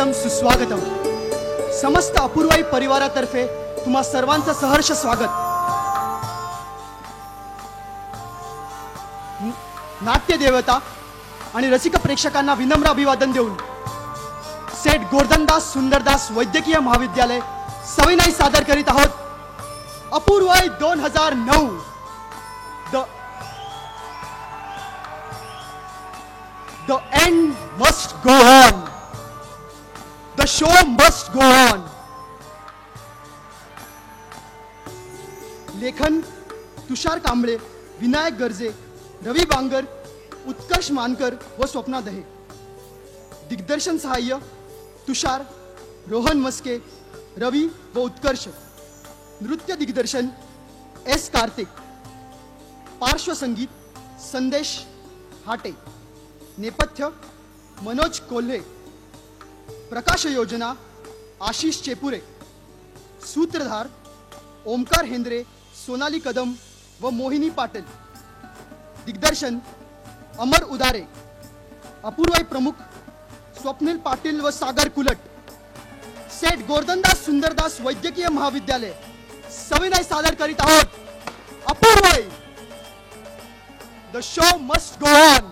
स्वागतम सुस्वागतम. समस्त अपूर्वाई परिवारातर्फे तुम्हा सर्वांचं सहर्ष स्वागत. नाट्य देवता आणि रसिक प्रेक्षकांना विनम्र अभिवादन देऊन सेठ गोर्धनदास सुंदरदास वैद्यकीय महाविद्यालय सविनय सादर करीत आहोत Apurvai 2009. The end must go on. The show must go on. लेखन तुषार कांबळे, विनायक गर्जे, रवी बांगर, उत्कर्ष मानकर व स्वप्ना दहे. दिग्दर्शन सहाय्य तुषार, रोहन मस्के, रवी व उत्कर्ष. नृत्य दिग्दर्शन एस कार्तिक. पार्श्वसंगीत संदेश हाटे. नेपथ्य मनोज कोल्हे. प्रकाश योजना आशिष चेपुरे. सूत्रधार ओमकार हेंद्रे, सोनाली कदम व मोहिनी पाटील. दिग्दर्शन अमर उदारे. अपूर्वाई प्रमुख स्वप्नील पाटील व सागर कुलट. सेठ गोर्धनदास सुंदरदास वैद्यकीय महाविद्यालय सविनय सादर करीत आहोत Apurvai. The show must go on.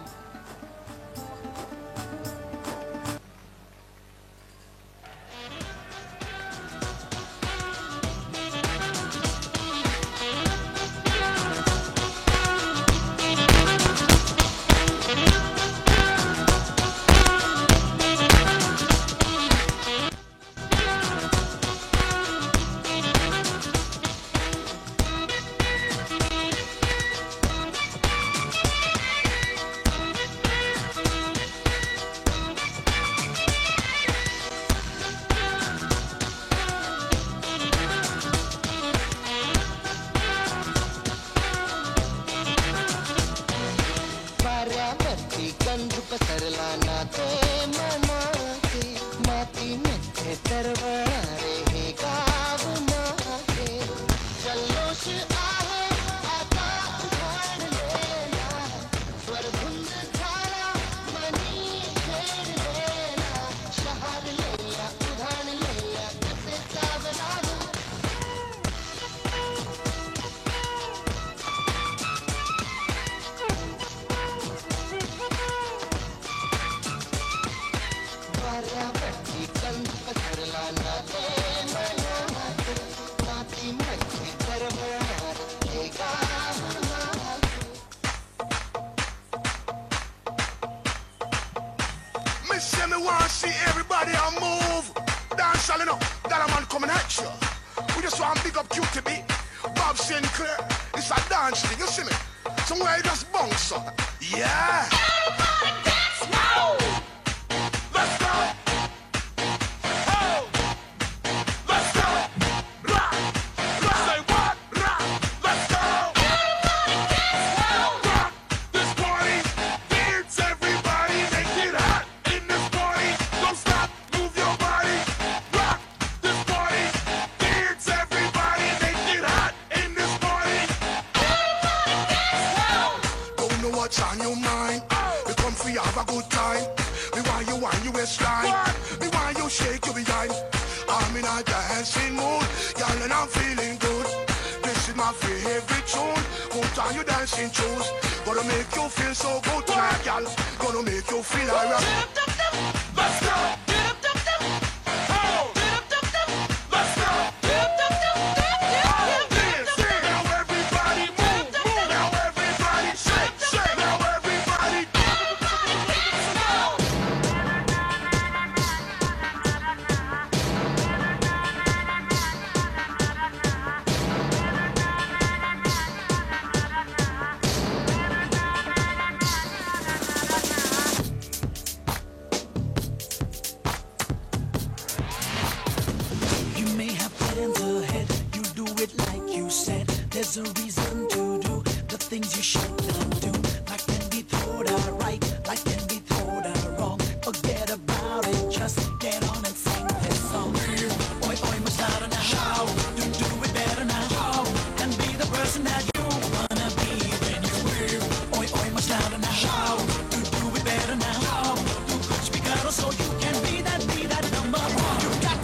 So you can be that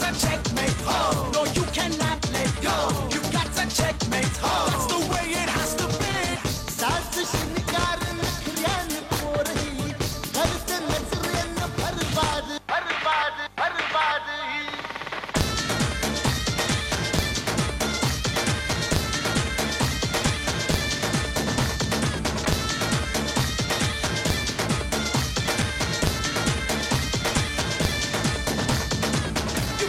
to checkmate. Oh, no, you cannot let go. You got to checkmate. Oh, that's the way it has to be. सास शिनकार नखऱ्यान पोरही घरच नजरेन बरबाद बरबाद बरबाद You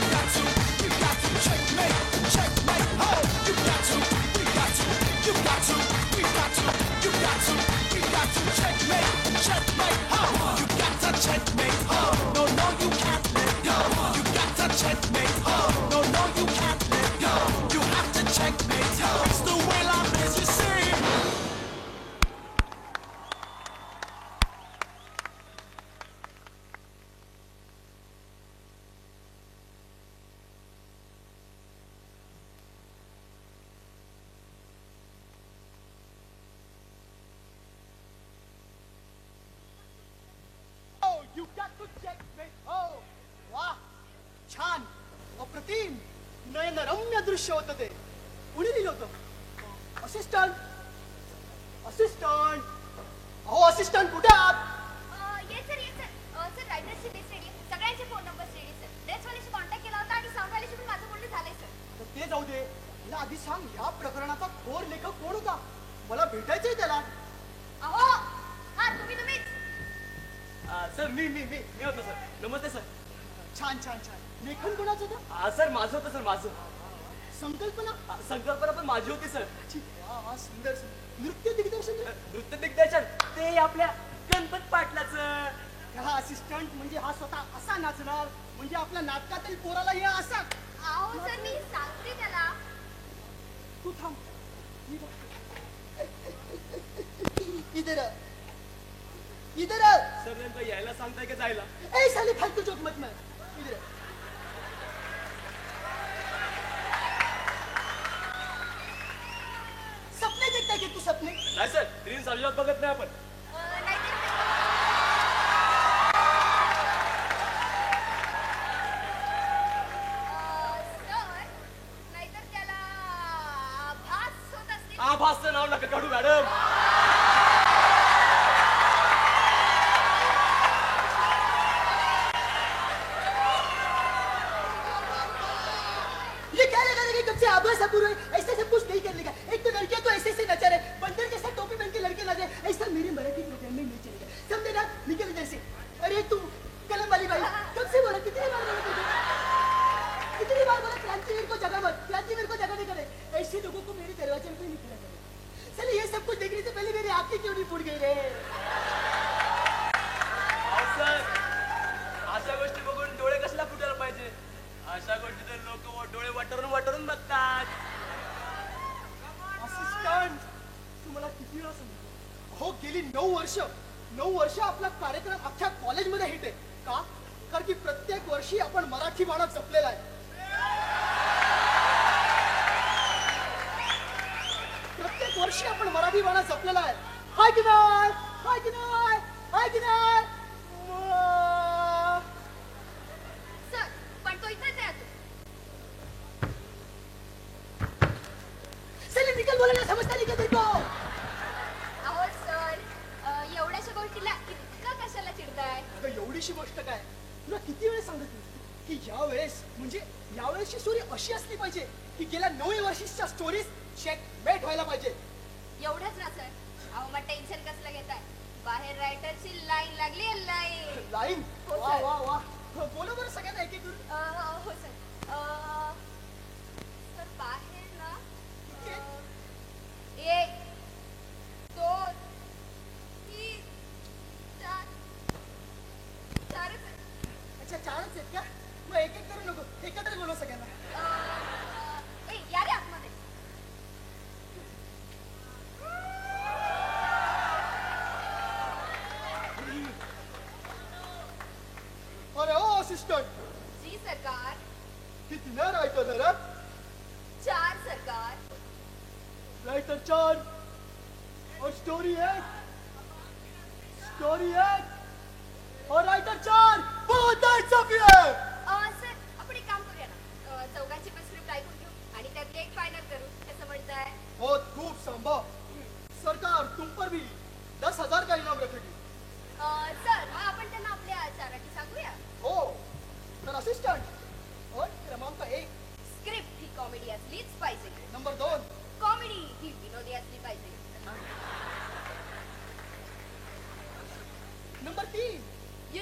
got to checkmate, checkmate. Oh, you got to, we got to, you got to, we got to, you got to, we got to checkmate, checkmate. Oh, you got to checkmate. Oh, no, no, you can't let go. You got to checkmate. Oh, no, no, you can't let go. You have to checkmate. It's the way life is, you see. Oh, you got to check me. Oh, वाह, छान, अप्रतिम, नयनरम्य दृश्य होतं ते. कुणी लिहिलं होतं? असिस्टंट, असिस्टंट, अहो असिस्टंट कुठे आहात? Yes sir yes sir sir रायटर्सची लिस्ट रेडी आहे. सगळ्यांचे फोन नंबर्स रेडी सर. ड्रेसवाल्याशी कॉन्टॅक्ट केला होता आणि साऊंडवाल्याशी पण माझं बोलणं झालंय सर. तर ते जाऊ दे. मला आधी सांग, या प्रकरणाचा थोर लेखक कोण होता? मला भेटायचंय त्याला. अहो हा तुम्हीच सर मी होतो सर. नमस्ते सर. छान छान छान. लेखन कोणाचं होतं? सर माझं होतं सर माझं. संकल्पना? संकल्पना पण माझी होती सर. छी, वाह वाह, सुंदर सुंदर. नृत्य दिग्दर्शन? नृत्य दिग्दर्शन ते आपल्या गणपत पाटलाचं. हा असिस्टंट म्हणजे हा स्वतः असा नाचणार, म्हणजे आपल्या नाटकातील पोराला हे असा. अहो सर मी सांगते त्याला. तू थांब, मी बघतो. इधर आ. इधर आ. सर नेमकं यायला सांगताय का जायला? ए साले फालतू जोक मत मार. इधर आ. सपने देखताय की तू सपने? नाही सर रील्स अजिबात बघत नाही आपण. सर नाहीतर त्याला भास होत असते. भासचं नाव नका काढू मॅडम. ये क्या लगा रहे कब से आभास अपूर्व है? ऐसे सब कुछ नहीं करने का. एक तो लड़कियां तो ऐसे नचा रहे, बंदर जैसा टोपी पहन के लड़के नाच रहे. ऐसा मेरे मराठी प्रोग्राम में नहीं चलेगा. समझे ना? निकल इधर से. अरे तू कलम वाली भाई कब से बोला? कितनी बार बोला तुझे? कितनी बार बोला क्रांतिवीर को जगह मत, क्रांतिवीर को जगह नहीं करे. ऐसे लोगों को मेरे दरवाजे में नहीं खड़ा करे. चलिए ये सब कुछ देखने से पहले मेरी आंखें क्यों नहीं फूट गई रे? सर अशा गोष्टी बघून डोळे कसला फुटायला पाहिजे? अशा गोष्टी तर लोक डोळे वाटरून वाटरून बघतात. असिस्टंट, तुम्हाला किती वेळा सांगितलं? हो गेली 9 वर्ष आपला कार्यक्रम अख्ख्या कॉलेजमध्ये हिट आहे. का? कारण की प्रत्येक वर्षी आपण मराठी बाणा जपलेला आहे. प्रत्येक वर्षी आपण मराठी बाणा जपलेला आहे. हाय की नाही? हाय की नाही? हाय की नाही? सर पण तो इथेच आहे अजून. चलिए निकल बोला ना, समजता नहीं क्या तेरे को? अहो सर एवढ्याशा गोष्टीला इतकं कशाला चिडताय? अगं एवढीशी गोष्ट काय, तुला किती वेळ सांगितली की यावेळेसची स्टोरी अशी असली पाहिजे की गेल्या 9 वर्षीच्या स्टोरीज चेकमेट व्हायला पाहिजे. एवढंच ना सर. अहो मग टेन्शन कसलं घेताय? बाहेर रायटरची लाईन लागली आहे लाईन. लाईन? हो, वा सर. वा वा. बोलो बरं सगळ्यांना एक एक करून. हो सर. सर बाहेर ना एक. 1 2 3 4 4च आहे. अच्छा 4च आहेत का? मग एक एक करू नको, एकत्र बोलो सगळ्यांना. या रे आतमध्ये. अरे ओ असिस्टंट, जी सरकार. किती ना रायटर जरा? 4 सरकार. रायटर 4 और स्टोरी 1. स्टोरी 1 और रायटर 4. बहुत सफिया. सर आपण एक काम करूया ना.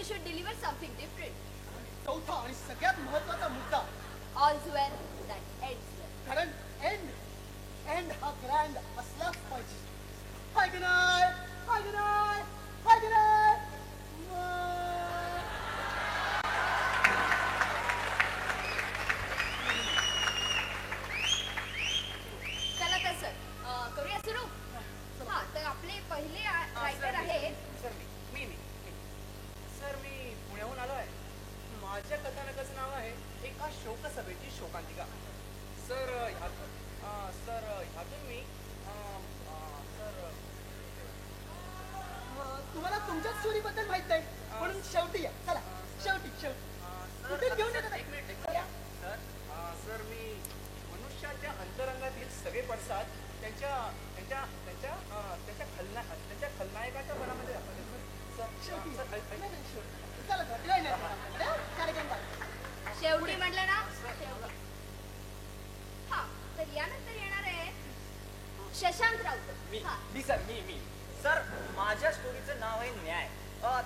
should deliver something different. चौथा आणि सगळ्यात महत्वाचा मुद्दा, All's well that ends well. कारण एंड हा ग्रँड असलाच पाहिजे. हाय की नाही, हाय की नाही, हाय की नाही. चला तर सर करूया सुरू. हा तर आपले पहिले रायटर आहेत. सर मी सर मी पुण्याहून आलो आहे. माझ्या कथानकाचं नाव आहे एका शोकसभेची शोकांतिका. सर ह्यातून मी तुम्हाला तुमच्याच स्टोरी बद्दल माहित नाही म्हणून शेवटी या. चला शेवटी कुठे घेऊन येतात? एक मिनिट सर मी मनुष्याच्या अंतरंगातील सगळे पडसाद त्यांच्या खलनायकाच्या मनामध्ये दाखवले. शेवटी सर, नाही, नाही, शेवटी. चला सर, नाही, नाही, कार्यक्रम चालू. शेवटी म्हटलं ना शेवटी. हा तर यानंतर येणार आहे शशांक राऊत. हा सर माझ्या स्टोरीचं नाव आहे न्याय.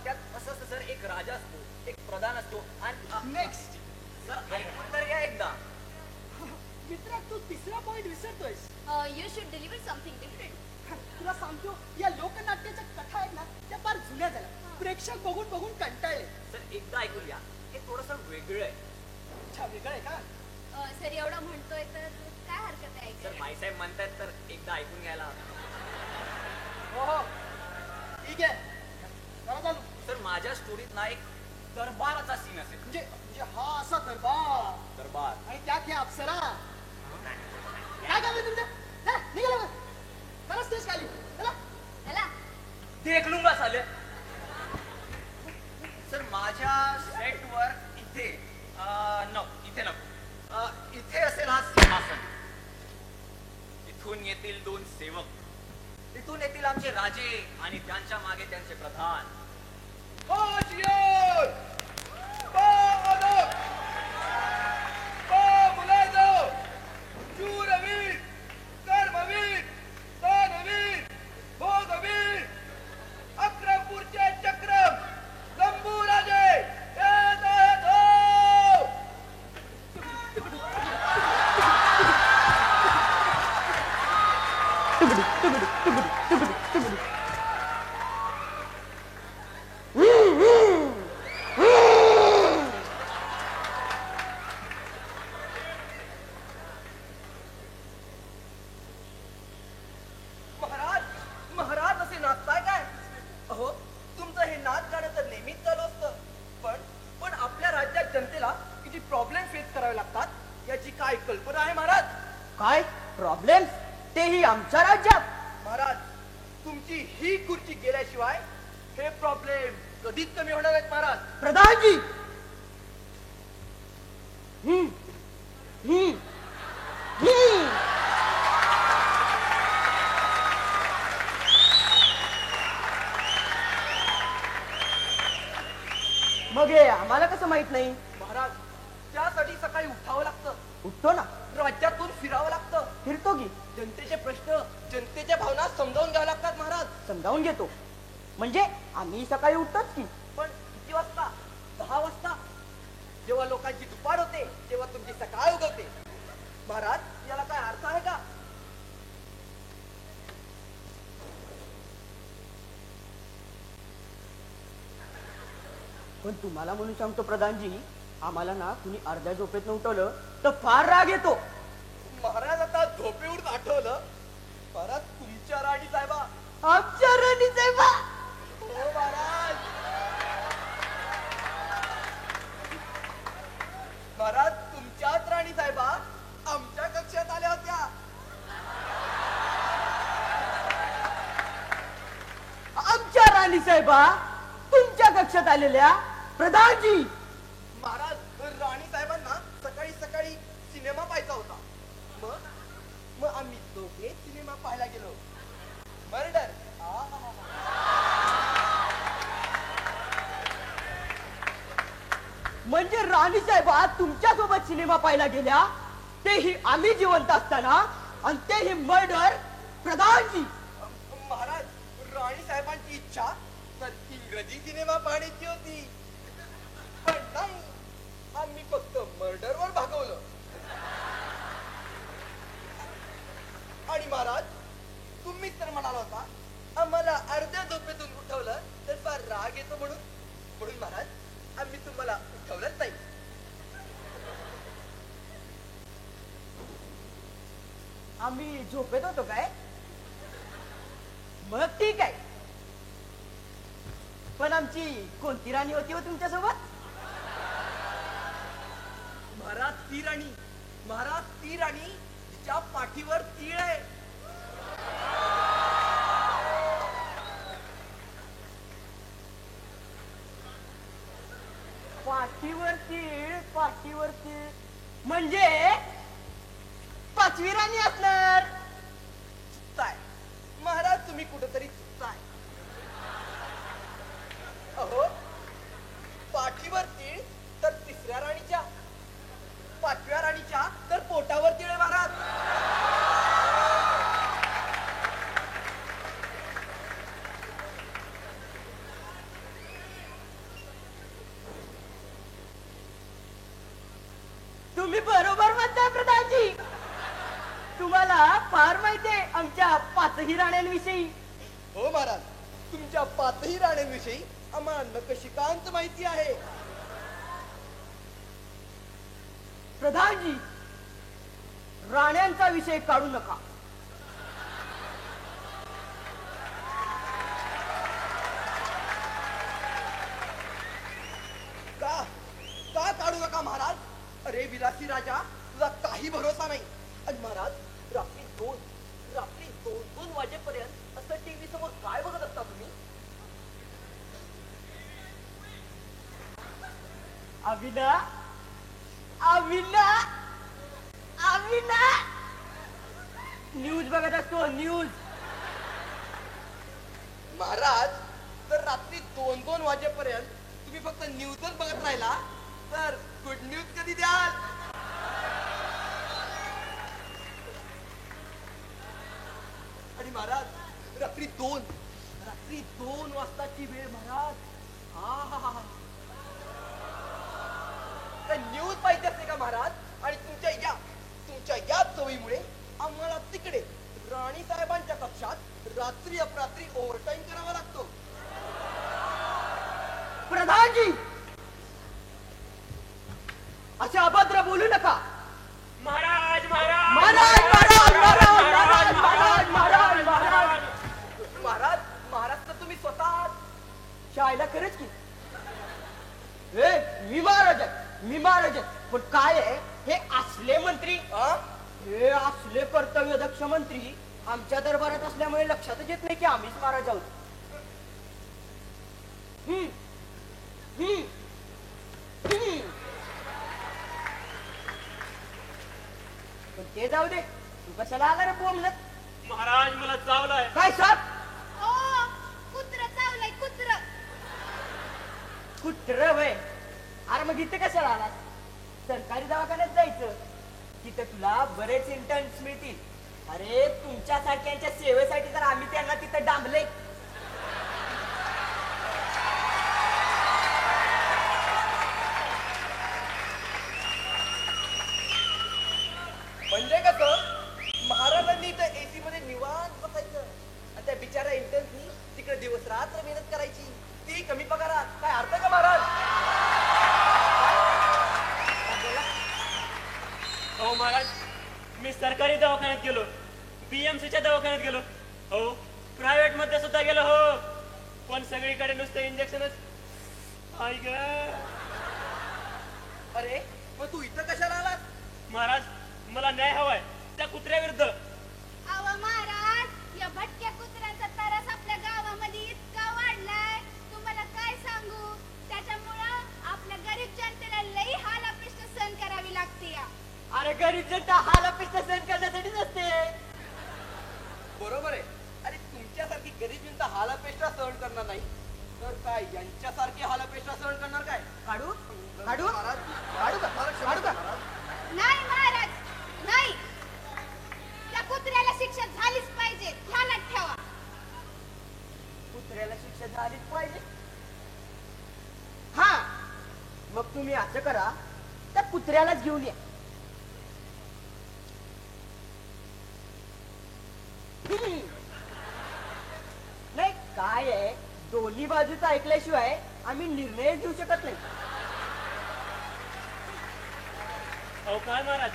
त्यात असं असतं सर, एक राजा असतो, एक प्रधान असतो आणि नेक्स्ट. सर ऐकून तर घ्या एकदा. मित्रा, तू तिसरा पॉइंट विसरतोयस. You should deliver something different. तुला सांगतो, या लोकनाट्याच्या कथा आहेत ना, त्या फार जुन्या झाल्या. प्रेक्षक बघून बघून कंटाळले. सर एकदा ऐकून घ्या, हे थोडंसं वेगळं आहे. अच्छा, वेगळं आहे का? सर एवढं म्हणतोय तर काय हरकत आहे सर ऐकायला? माईसाहेब म्हणतायत तर एकदा ऐकून घ्यायला. हो हो, ठीक आहे. चला चालू. सर माझ्या स्टोरीत ना एक दरबाराचा सीन असेल. म्हणजे हा असा दरबार आणि त्यात हे अप्सरा. काय काम आहे तुमचं? चला, निघा लवकर. चला स्टेज खाली. चला. चला देख लूंगा साले. सर माझ्या सेटवर इथे नको इथे असेल हा सिंहासन. इथून येतील दोन सेवक, इथून येतील आमचे राजे आणि त्यांच्या मागे त्यांचे प्रधान. अक्रमपूरचे चक्रम जंबूराजे येत आहेत हो. महाराज असे नाचताय काय? अहो तुमचं हे नाच गाणं तर नेहमीच चालू असतं, पण आपल्या राज्यात जनतेला किती प्रॉब्लेम फेस करावे लागतात याची काय कल्पना आहे महाराज? काय प्रॉब्लेम? तेही आमच्या राज्यात? महाराज तुमची ही खुर्ची गेल्याशिवाय हे प्रॉब्लेम कधीच कमी होणार आहेत महाराज. प्रधानजी. हम्म हम्म हम्म मग हे आम्हाला कसं माहित नाही? महाराज त्यासाठी सकाळी उठावं लागतं, उठतो ना, राज्यातून फिरावं लागतं, फिरतो की, जनतेचे प्रश्न जनतेच्या भावना समजावून घ्याव्या लागतात महाराज. समजावून घेतो. म्हणजे आम्ही सकाळी उठतोच की. पण किती वाजता? 10 वाजता, जेव्हा लोकांची दुपार होते तेव्हा तुमची सकाळ उगवते. महाराज याला काय अर्थ आहे का? पण तुम्हाला म्हणून सांगतो प्रधानजी, आम्हाला ना कुणी अर्ध्या झोपेत उठवलं तर फार राग येतो. महाराज आता झोपेवरून आठवलं, महाराज तुमच्या राणी साहेबा. आमच्या राणी साहेबा. हो महाराज. महाराज तुमच्याच राणी साहेबा आमच्या कक्षात आल्या होत्या. आमच्या राणी साहेबा तुमच्या कक्षात आलेल्या? प्रधानजी. महाराज राणी साहेबांना सकाळी सकाळी सिनेमा पाहायचा होता. मग आम्ही दोघे सिनेमा पाहायला गेलो. मर्डर. म्हणजे राणी साहेबा तुमच्या सोबत सिनेमा पाहायला गेल्या, तेही आम्ही जिवंत असताना, आणि तेही मर्डर. प्रधानजी. महाराज राणी साहेबांची इच्छा तर इंग्रजी सिनेमा पाहण्याची होती. नाही, आम्ही फक्त मर्डरवर भागवलं. आणि महाराज, तुम्हीच तर म्हणाला होता आम्हाला अर्ध्या झोपेतून उठवलं तर फार राग येतो म्हणून. म्हणून महाराज, आम्ही तुम्हाला उठवलंच नाही. आम्ही झोपेत होतो काय? मग ठीक आहे. पण आमची कोणती राणी होती हो तुमच्यासोबत? महाराज ती राणी, महाराज ती राणी तिच्या पाठीवर तीळ आहे. पाठीवर तीळ म्हणजे 5वी राणी असणार. चुकताय महाराज, तुम्ही कुठेतरी चुकताय. अहो, पाठीवर तीळ तर 3ऱ्या राणीच्या, 5व्या राणीच्या तर पोटावर तीळ आहे महाराज. तुम्ही बरोबर म्हणताय प्रधानजी. तुम्हाला फार माहितीये आमच्या 5ही राण्यांविषयी. हो महाराज, तुमच्या 5ही राण्यांविषयी आम्हाला नकशिकांत माहिती आहे. प्रधानजी, राण्यांचा विषय काढू नका. का का काढू नका महाराज? अरे विलासी राजा, तुझा काही भरोसा नाही. आणि महाराज, रात्री दोन वाजेपर्यंत असं टीव्ही समोर काय बघत असता तुम्ही? अविना अविना अविना न्यूज बघत असतो, न्यूज. महाराज, तर रात्री 2 वाजेपर्यंत तुम्ही फक्त न्यूजच बघत राहिला तर गुड न्यूज कधी द्याल? आणि महाराज, रात्री 2 वाजताची वेळ महाराज. हा न्यूज पाहिजे असते का महाराज? आणि तुमच्या या सवयीमुळे आम्हाला तिकडे राणी साहेबांच्या कक्षात रात्री अपरात्री ओव्हरटाईम करावा लागतो. प्रधानजी, असे अभद्र बोलू नका. महाराज तर तुम्ही स्वतः शाळेला खरंच की. मी महाराज आहे. पण काय आहे, हे असले मंत्री, हे असले कर्तव्यदक्ष मंत्री आमच्या दरबारात असल्यामुळे लक्षातच येत नाही की आम्हीच महाराज आहोत. पण ते जाऊ दे, तू कशाला आला रे बोंबलत? महाराज, मला चावलाय. काय साप? ओ कुत्र चावलंय, कुत्र. कुत्र वय? अरे मग इथे कशाला आलास? सरकारी दवाखान्यात जायचं, तिथे तुला बरेच इंटर्न्स मिळतील. अरे तुमच्यासारख्यांच्या सेवेसाठी तर आम्ही त्यांना तिथे डांबले. म्हणजे कसं, महाराजांनी इथं एसी मध्ये निवांत बसायचं आणि त्या बिचारा इंटर्ननी तिकडे दिवस रात्र मेहनत करायची, ती कमी पगारात. काय अर्थ का महाराज? हो महाराज, मी सरकारी दवाखान्यात गेलो, बीएमसीच्या दवाखान्यात गेलो, हो प्रायव्हेट मध्ये सुद्धा गेलो, हो पण सगळीकडे नुसतं इंजेक्शनच. अरे मग तू इथं कशाला आलास? महाराज, मला न्याय हवाय त्या कुत्र्याविरुद्ध. अव महाराज, या भटक्या कुत्र्यांचा त्रास आपल्या गावामध्ये इतका वाढलाय, तुम्हाला काय सांगू. त्याच्यामुळं आपल्या गरीब जनतेला लई हाल अपेष्टा सहन करावी लागते. अरे गरीब जनता हाल अपेक्षा सहन करण्यासाठीच असते. बरोबर आहे. अरे तुमच्यासारखी गरीब जनता हालापेष्टा सहन करणार नाही तर काय यांच्यासारखी हालापेष्टा सहन करणार काय? काढू महाराज, काढू का? नाही महाराज, नाही. त्या कुत्र्याला शिक्षा झालीच पाहिजे, ध्यानात ठेवा. कुत्र्याला शिक्षा झालीच पाहिजे. हा, मग तुम्ही असं करा, त्या कुत्र्यालाच घेऊन या. नाही काय आहे, दोन्ही बाजूचं ऐकल्याशिवाय आम्ही निर्णय घेऊ शकत नाही. अहो काय महाराज,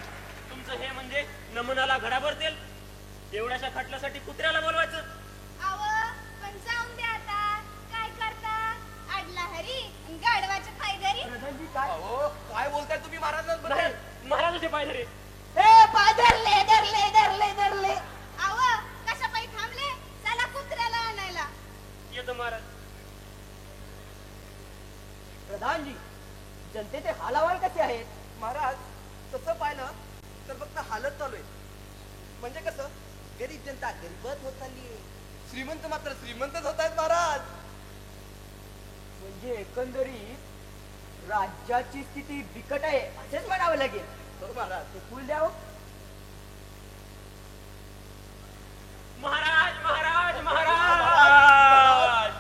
तुमचं हे म्हणजे नमुनाला घडाभर तेल. एवढ्याशा खटल्यासाठी कुत्र्याला बोलवायचं? आव पण जाऊन द्या आता. काय करता? अडला हरी आणि गाढवाच्या फायदरी. प्रधानजी काय? अहो काय बोलताय तुम्ही महाराजांबद्दल? नाही, महाराजाचे पाय धरे. ए पाय धरले धरले धरले धरले. आव कशा पायी थांबले? चला कुत्र्याला आणायला. येतो महाराज. प्रधानजी, जनतेचे हालावाल कसे आहेत? महाराज तसं पाहिलं तर फक्त हालत चालू आहे. म्हणजे कसं, गरीब जनता गरीबच होत चालली, श्रीमंत मात्र श्रीमंतच होत आहेत महाराज. म्हणजे एकंदरीत राज्याची स्थिती बिकट आहे असेच म्हणावं लागेल. हो महाराज. ते फुल द्यावं. महाराज महाराज महाराज.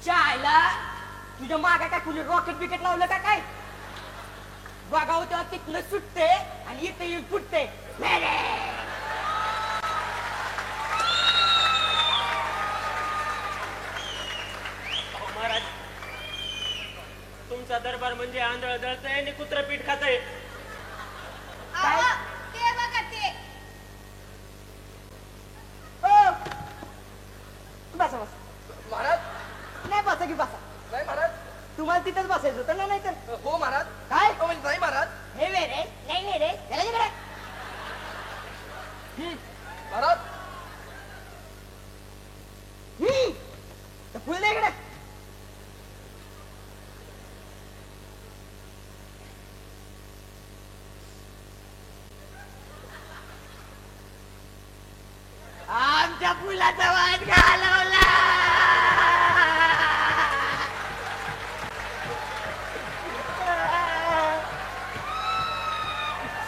चायला तुझ्या मागा काय कुणी रॉकेट बिकेट लावलं का काय? बघावं तेव्हा तिथलं सुटते आणि इथे येऊन फुटते. अहो महाराज, तुमचा दरबार म्हणजे आंधळ दळतय आणि कुत्र पीठ खातय. आव ते बघा ते. हो. बसा बसा. महाराज नाही बसा की बसा. नाही महाराज. तुम्हाला तिथंच बसायचं होतं ना, नाही तर हो महाराज. काय? हो म्हणजे नाही महाराज. हे वेरे नाही वेरे त्याला जिकडे. महाराज फुल दे इकडे. आमच्या फुलाचा वाद घालवला.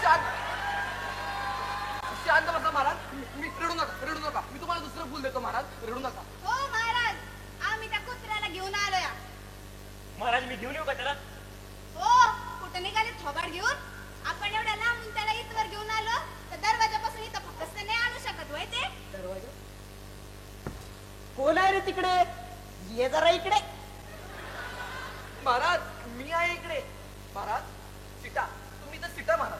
शांत शांत बसा महाराज. मी रडू नका रडू नका. मी तुम्हाला दुसरं फुल देतो महाराज. रडू नका. हो महाराज, आम्ही त्या कुत्र्याला घेऊन आलोया. महाराज मी घेऊन येऊ का त्याला? हो, कुठं निघाले थोबाड घेऊन? आपण एवढ्या लांबून त्याला इथवर घेऊन आलो तर दरवाजापासून इथं फक्त नाही आणू शकत होय ते. दरवाजा कोण आहे रे तिकडे? ये जरा इकडे. महाराज मी आहे इकडे. महाराज सीटा. तुम्ही तर सीटा महाराज.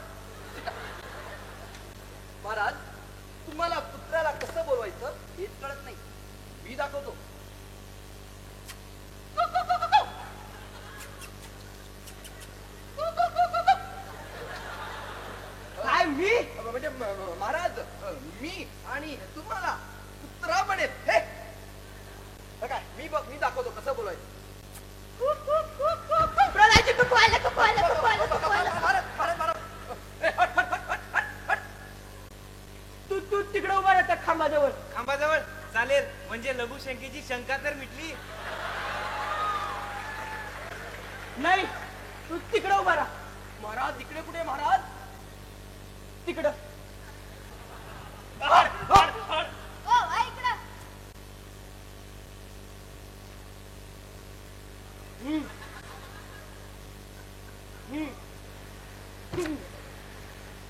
सीटा. महाराज तुम्हाला कुत्र्याला कसं बोलवायचं हेच कळत नाही. मी दाखवतो. काय मी? म्हणजे महाराज मी आणि तुम्हाला कुत्रा म्हणेल. हे काय मी दाखवतो कसं बोलायचं. प्रधानजी तू आला तू आला तू आला तू आला. महाराज महाराज महाराज. ए, हट, हट, हट, हट, हट, हट. तू तिकडे उभा राहता खांबाजवळ. खांबाजवळ चालेल, म्हणजे लघुशंकेची शंका तर मिटली. नाही तू तिकडे उभा राहा. महाराज इकडे कुठे महाराज? तिकडं. हो ऐकलं.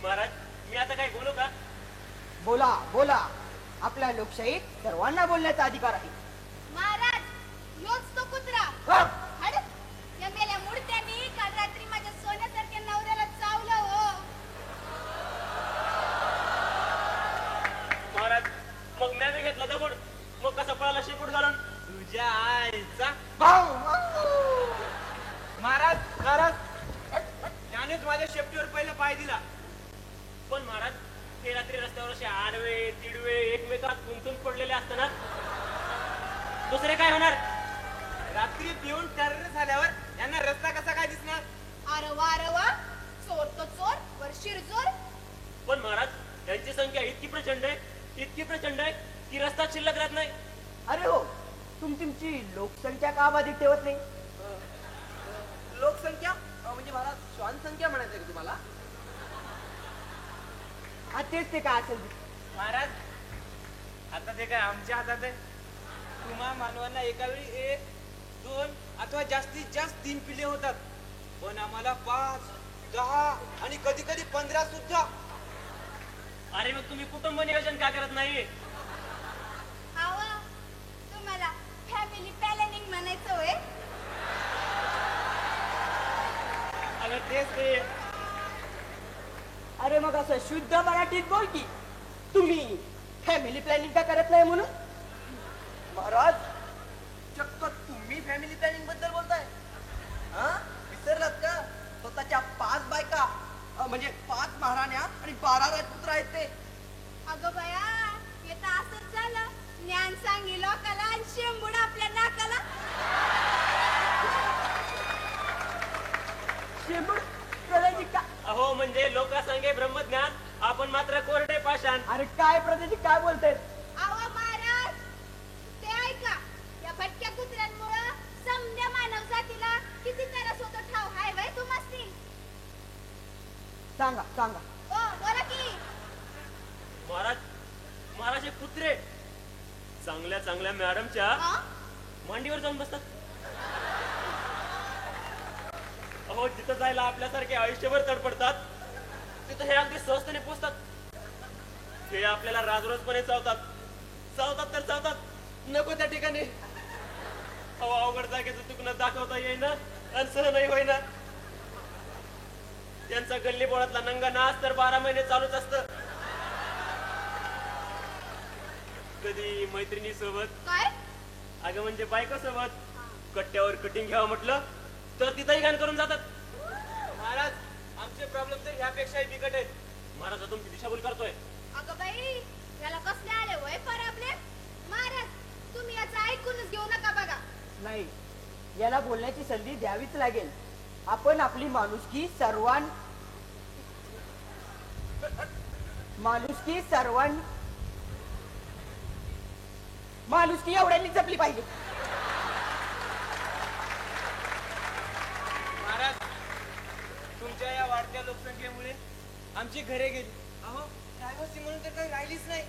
महाराज मी आता काय बोलू का? बोला बोला. आपल्या लोकशाहीत सर्वांना बोलण्याचा अधिकार आहे. महाराज, योच तो कुत्रा. हा? हड. या मेल्या मुडत्यांनी काल रात्री माझ्या सोन्यासारख्या नवऱ्याला चावलं हो. महाराज मग मी घेतला दगड, मग कसा पळाला शेपूट घालून? तुझ्या आईचा. भाऊ, महाराज महाराज त्यानेच माझ्या शेपटीवर पहिला पाय दिला. पण महाराज ते रात्री रस्त्यावर असे आडवे तिडवे एकमेकात गुंतून पडलेले असताना दुसरे काय होणार? रात्री पिऊन टेरर झाल्यावर यांना रस्ता कसा काय दिसणार? अरे वा, चोर तो चोर, वर शिरजोर. पण महाराज यांची संख्या इतकी प्रचंड आहे की रस्ता शिल्लक राहत नाही. अरे हो, तुमची लोकसंख्या का बाधित ठेवत नाही? लोकसंख्या म्हणजे महाराज श्वान संख्या म्हणायचं का तुम्हाला? हा तेच ते काय असेल. महाराज आता ते काय आमच्या हातात आहे? तुम्हा मानवांना एका वेळी 1 2 अथवा जास्तीत जास्त 3 पिल्ले होतात, पण आम्हाला 5, 10 आणि कधी कधी 15 सुद्धा. अरे मग तुम्ही कुटुंब नियोजन का करत नाही? अहो, तुम्हाला फॅमिली प्लॅनिंग म्हणायचं होय? अगं तेच ते. अरे मग असं शुद्ध मराठीत बोल की, तुम्ही फॅमिली प्लॅनिंग का करत नाही म्हणून. महाराज, चक्क तुम्ही फॅमिली प्लॅनिंग बद्दल बोलताय? हा, विसरलात का? स्वतःच्या 5 बायका, म्हणजे 5 महाराण्या आणि 12 राजपुत्र आहेत ते. अगं बया, हे तर असंच झालं. ज्ञान सांगी लोकाला आणि शेंबूड आपल्या नाकाला. शेंबूड प्रजाजी का? अहो म्हणजे लोक सांगे ब्रह्मज्ञान, आपण मात्र कोरडे पाषाण. अरे काय प्रजाजी काय बोलतायत? अहो महाराज, ते ऐका, या भटक्या कुत्र्यांमुळं समद्या मानव जातीला किती त्रास होतो ठाव हाय वय तुम्हासनी. सांगा सांगा. ओ बोला की. महाराज हे कुत्रे चांगल्या चांगल्या मॅडमच्या हा? मांडीवर जाऊन बसतात. अहो जिथं जायला आपल्यासारखे आयुष्यभर तडपडतात, तिथं हे अगदी सहजतेने पोचतात. हे आपल्याला राजरोजपणे चावतात तर चावतात, नको त्या ठिकाणी. अहो अवघड जागेचं चुकणं दाखवता येईना आणि सहनही होईना. त्यांचा गल्ली बोळातला नंगा नाच तर 12 महिने चालूच असतं. कधी मैत्रिणी सोबत, काय? अगं म्हणजे बायको सोबत कट्ट्यावर कटिंग घ्यावं म्हटलं तर तिथंही घाण करून जातात. महाराज, आमचे प्रॉब्लेम तर ह्यापेक्षाही बिकट आहेत. महाराज तुमची दिशाभूल करतोय. अगं बाई, याला कसले आले वय प्रॉब्लेम? महाराज, तुम्ही याचं ऐकूनच घेऊ नका बघा. नाही, याला बोलण्याची संधी द्यावीच लागेल. आपण आपली माणुसकी एवढ्यांनी जपली पाहिजे. महाराज, तुमच्या या वाढत्या लोकसंख्येमुळे आमची घरे गेली. अहो, प्रायव्हसी म्हणून तर काही राहिलीच नाही.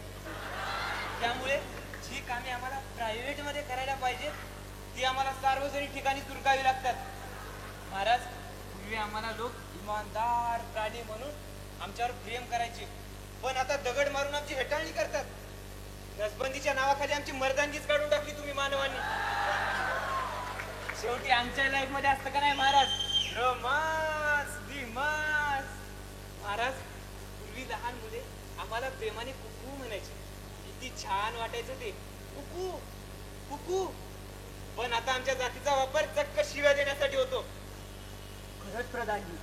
त्यामुळे जी कामे आम्हाला प्रायव्हेट मध्ये करायला पाहिजे ती आम्हाला सार्वजनिक ठिकाणी तुरकावी लागतात. महाराज, पूर्वी आम्हाला लोक इमानदार प्राणी म्हणून आमच्यावर प्रेम करायचे, पण आता दगड मारून आमची हेटाळणी करतात. नसबंदीच्या नावाखाली आमची मर्दानगीच काढून टाकली तुम्ही मानवांनी. शेवटी आमच्या लाईफ मध्ये असतं का नाही महाराज? रोमांस, डिमांस. महाराज, पूर्वी लहान मुले आम्हाला प्रेमाने कुकू म्हणायचे. किती छान वाटायचं ते, कुकू कुकू. पण आता आमच्या जातीचा वापर चक्क शिव्या देण्यासाठी होतो. खरंच प्रधानजी,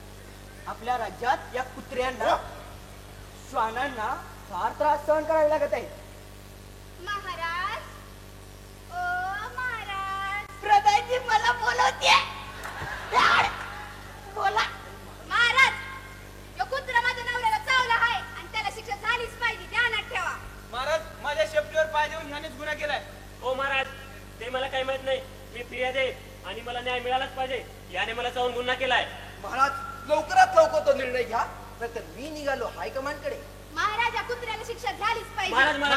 आपल्या राज्यात या कुत्र्यांना, श्वानांना फार त्रास सहन करावे लागत आहे. महाराज, ओ महाराज. प्रधानजी मला बोलवते. बोला. महाराज, यो कुत्रा माझ्या नवऱ्याला चावला आहे आणि त्याला शिक्षा झालीच पाहिजे, ध्यानात ठेवा. महाराज, माझ्या शेपटीवर पाय देऊन ह्यानेच गुन्हा केलाय. हो महाराज, ते मला काही माहित नाही. मी फिर्याद आहे आणि मला न्याय मिळालाच पाहिजे. याने मला चावून गुन्हा केलाय. महाराज, लवकरात लवकर तो निर्णय घ्या, नाहीतर मी निघालो हायकमांड कडे. महाराज, या कुत्र्याला शिक्षा झालीच पाहिजे. महाराज मला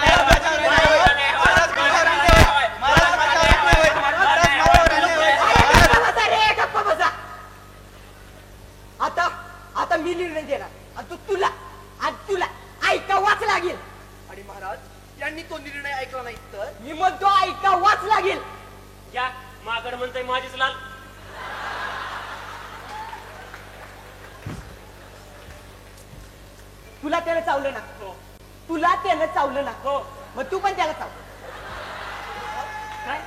गप्प बसा. आता मी निर्णय देणार आणि तुला ऐकावाच लागेल. आणि महाराज, यांनी तो निर्णय ऐकला नाही तर? मी म्हणतो ऐकावाच लागेल. घ्या, माकड म्हणतोय माझीच लाल. तुला त्याला चावलं ना? हो. तुला त्यानं चावलं ना? हो. मग तू पण त्याला चाव. काय?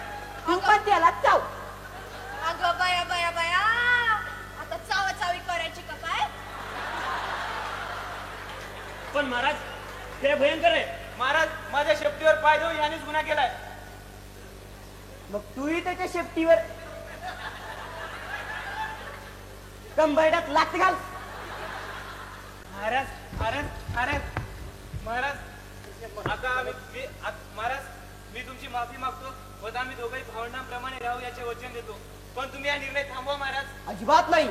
तू पण त्याला चाव. अगं बया बया बया, आता चावाचावी करायची का काय? पण महाराज, ते भयंकर आहे. महाराज, माझ्या शेपटीवर पाय देऊन ह्यानेच गुन्हा केलाय. मग तूही त्याच्या शेपटीवर कंबरड्यात लाच घाल. महाराज, महाराज, मी तुमची माफी मागतो व आम्ही दोघेही भावंडांप्रमाणे राहू याचे वचन देतो. पण तुम्ही हा निर्णय थांबवा महाराज. अजिबात नाही.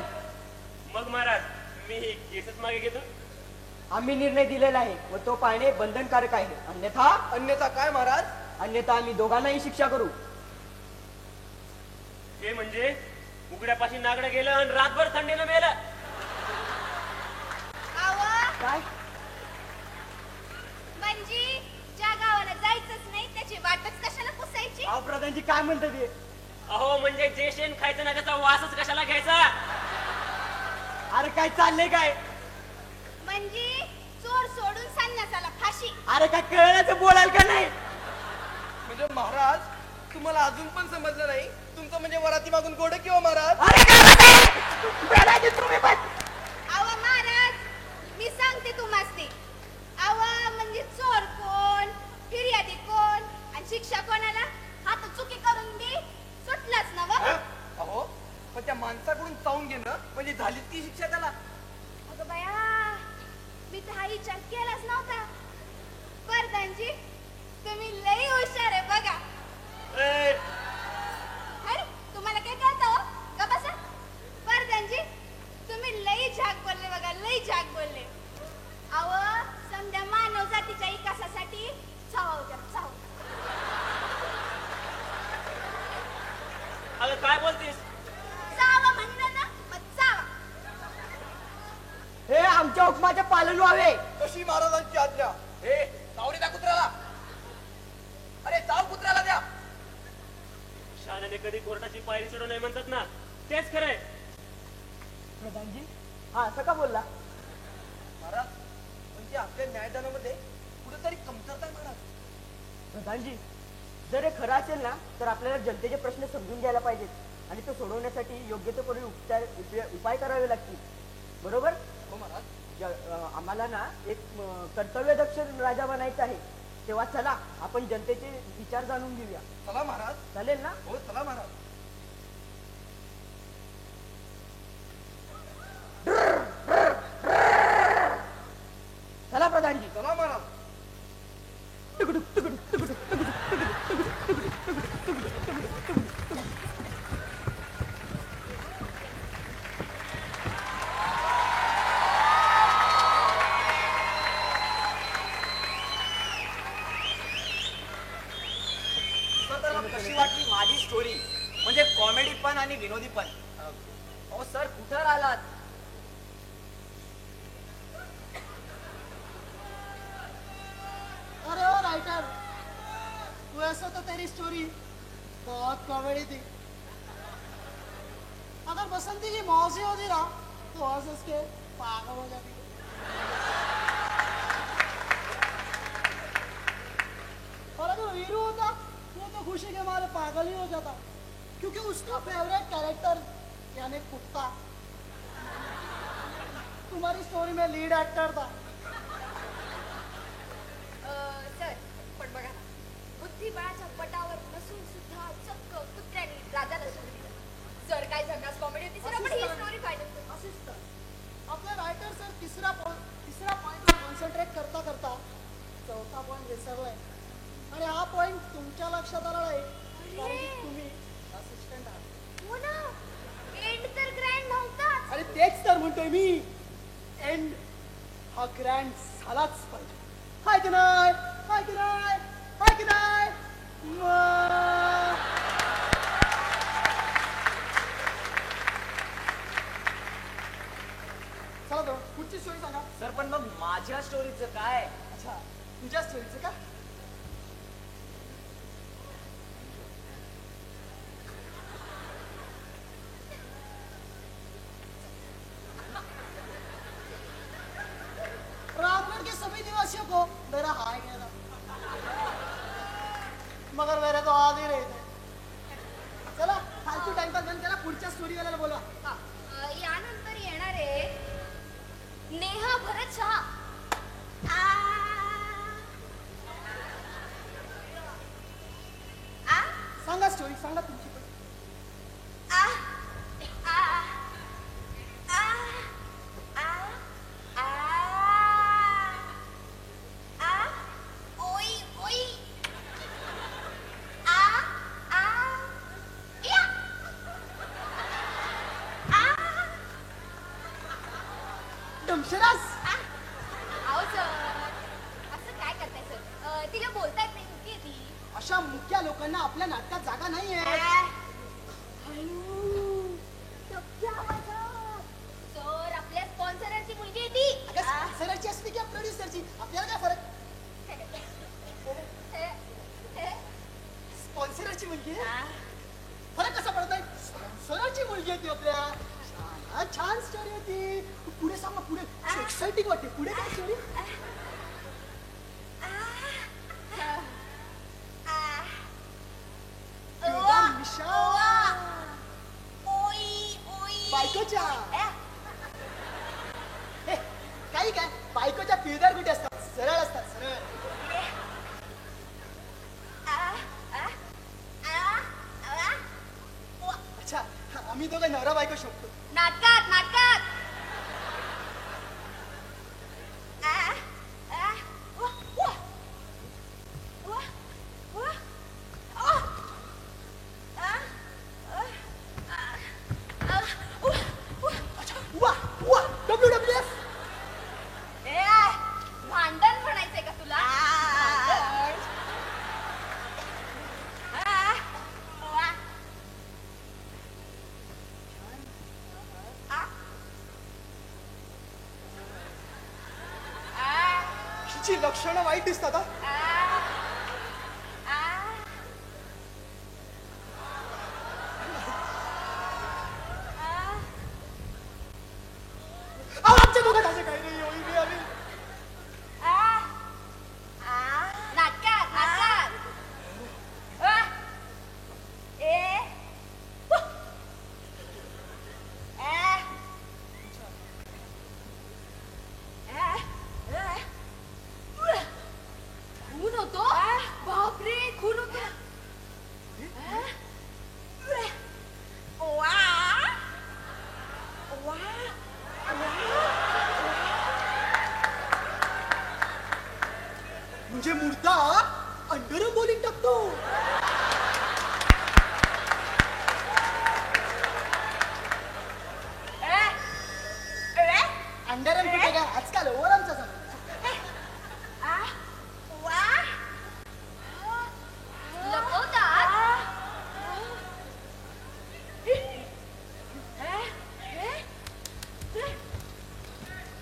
मग महाराज, मी ही केसच मागे घेतो. आम्ही निर्णय दिलेला आहे व तो पाळणे बंधनकारक आहे. अन्यथा काय महाराज? अन्यथा आम्ही दोघांनाही शिक्षा करू. हे म्हणजे उघड्यापाशी नागडं गेलं आणि रातभर थंडीनं मेलं. अव काय म्हणजे ज्या गावाला जायचंच नाही त्याची वाटच कशाला पुसायची? अहो प्रधानजी काय म्हणतात ते? अहो म्हणजे जे शेण खायचं ना त्याचा वासच कशाला घ्यायचा? अरे काय चाललंय काय? म्हणजे चोर सोडून संन्यासाला फाशी. अरे काय कळण्याचं बोलाल का नाही? म्हणजे महाराज तुम्हाला अजून पण समजलं नाही तुमचं म्हणजे वराती मागून गोड किंवा महाराज? अरे काय म्हणताय? प्रधानजी तुम्ही पण अव महाराज मी सांगते तुम्हासनी. अव म्हणजे चोर कोण, फिर्यादी कोण आणि शिक्षा कोणाला? हा तर चुकी करून बी सुटलाच ना व. अहो पण त्या माणसाकडून चावून घेणं म्हणजे झालीच की शिक्षा त्याला. अगं बया मी तर हा विचार केलाच नव्हता. प्रधानजी तुम्ही लई हुशार आहे बघा. ए, अरे तुम्हाला काय कळतं हो? का बसा. प्रधानजी तुम्ही लई झाक बोलले बघा, लई झाक बोलले. अव समजा मानव जातीच्या विकासासाठी चाव द्या, चाव. अगं काय बोलतीस? चावा म्हणलं ना मग चावा. हे आमच्या हुकमाचे पालन व्हावे. कशी महाराजांची आज्ञा. हे चावरी द्या कुत्र्याला. अरे चाव कुत्र्याला द्या. शाळेने कधी कोर्टाची पायरी चढू नाही म्हणतात ना, तेच खरंय. प्रधानजी हा असं का बोलला? महाराज म्हणजे आपल्या न्यायदानामध्ये कुठेतरी कमतरता आहे महाराज. प्रधानजी जर हे खरं असेल ना तर आपल्याला जनतेचे प्रश्न समजून घ्यायला पाहिजेत आणि तो सोडवण्यासाठी योग्य ते पूर्वी उपाय करावे लागतील. बरोबर? हो महाराज. आम्हाला ना एक कर्तव्यदक्ष राजा बनायचं आहे. तेव्हा चला आपण जनतेचे विचार जाणून घेऊया. चला महाराज. चालेल ना? हो चला महाराज. चला प्रधानजी. चला महाराज. तर कशी वाटली माझी स्टोरी? म्हणजे कॉमेडी पण आणि विनोदी पण. अहो सर कुठं आलात? अरे ओ राइटर, तू ऐसा तो तेरी स्टोरी बहुत कॉमेडी थी. अगर बसंती की मौसी होती ना तो हंस हंस के पागल हो जाती. और अगर वीरू होता वो तो खुशी के मारे पागल ही हो जाता क्योंकि उसका फेवरेट कैरेक्टर यानी कुत्ता तुम्हारी स्टोरी में लीड एक्टर था. सर पण बघा ना, बुद्धिबळाच्या पटावर बसून सुद्धा चक्क कुत्र्याने राजाला सोडली. सर काय झकास कॉमेडी होती सर. आपण ही स्टोरी फायनल करू. असेच तर आपले रायटर सर तिसरा पॉइंटवर कॉन्सन्ट्रेट करता करता चौथा पॉइंट विसरलाय आणि हा पॉइंट तुमच्या लक्षात आला नाही कारण की तुम्ही असिस्टंट आहात. हो ना, एंड तर ग्रँड नव्हता. आणि तेच तर म्हणतोय मी, एंड हा ग्रँड झालाच पाहिजे. हाय की नाही? हाय की नाही? हाय की नाही? चला तर पुढची स्टोरी सांगा. सर पण मग माझ्या स्टोरीचं काय? अच्छा तुझ्या स्टोरीचं का? रामगढ़ के सभी निवासियों को मेरा हाय कहना, मगर मेरे तो आ नहीं रहे थे. चला फालतू टाइमपास बंद करा, पुढच्या स्टोरी वाल्याला बोला. हा, यानंतर येणारे नेहा भरत शहा. आ आ सांगा स्टोरी, सांगा तुमची पण. आ आ आ आ आ आ ओई ओई आ आ या आ डमशरास आओ सर, असं काय करताय सर? तिला बोलता येत नाही, मुकी आहे ती. अशा मुक्या लोकांना आपल्या नाटकात जागा नाहीये. सर आपल्या स्पॉन्सरांची मुलगी आहे ती. स्पॉन्सरची असते किंवा प्रोड्युसरची आपल्याला काय फरक? स्पॉन्सरची मुलगी आहे? फरक कसा पडत आहे? स्पॉन्सरची मुलगी आहे ती आपल्या. हा, छान स्टोरी होती. पुढे सांग ना, पुढे एक्साइटिंग वाटते. पुढे काय स्टोरी? बायकोच्या हे, काही काय बायकोच्या पिळदार कुठे असतात? सरळ असतात, सरळ. अच्छा, आम्ही दोघं नवरा बायको शोधतो. नाटकात नाटकात. अच्छा, वा वा WWF. भांडण म्हणायचंय का तुला? हिची लक्षणं वाईट दिसतात हा. आमच्या दोघात असं काही नाही. होई मी आम्ही नाटकात नाटकात. खून होतो. बापरे, खून होतो. म्हणजे मुर्दा अंडर बोलिंग टाकतो. अंडर कुठे काय आजकाल ओव्हरआर्मचा झाला.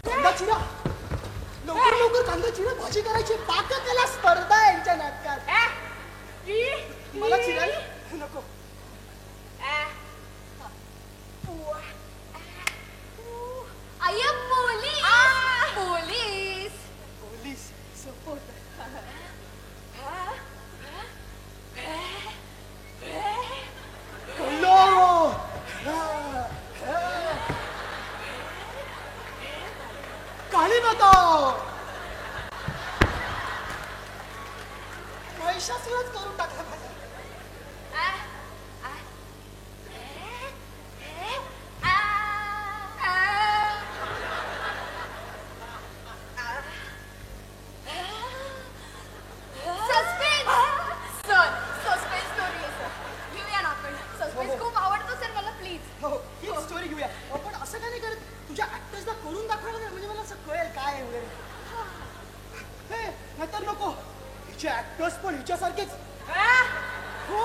कांदा चिरा, लवकर लवकर कांदा चिरा, भाजी करायची. पाककला स्पर्धा आहे यांच्या नाटकात. मला चिरायला नको. अय्या पोलीस. Police police support. काळी माता महिषासुरच करून टाकला माझा. खूप आवडतो सर मला. प्लीज हो, ही स्टोरी घेऊया. पण असं काय नाही करत, तुझ्या ऍक्टर्सला करून दाखवलं ना, म्हणजे मला असं कळेल काय आहे वगैरे. हे नाहीतर नको. हिचे ऍक्टर्स पण हिच्यासारखेच. हो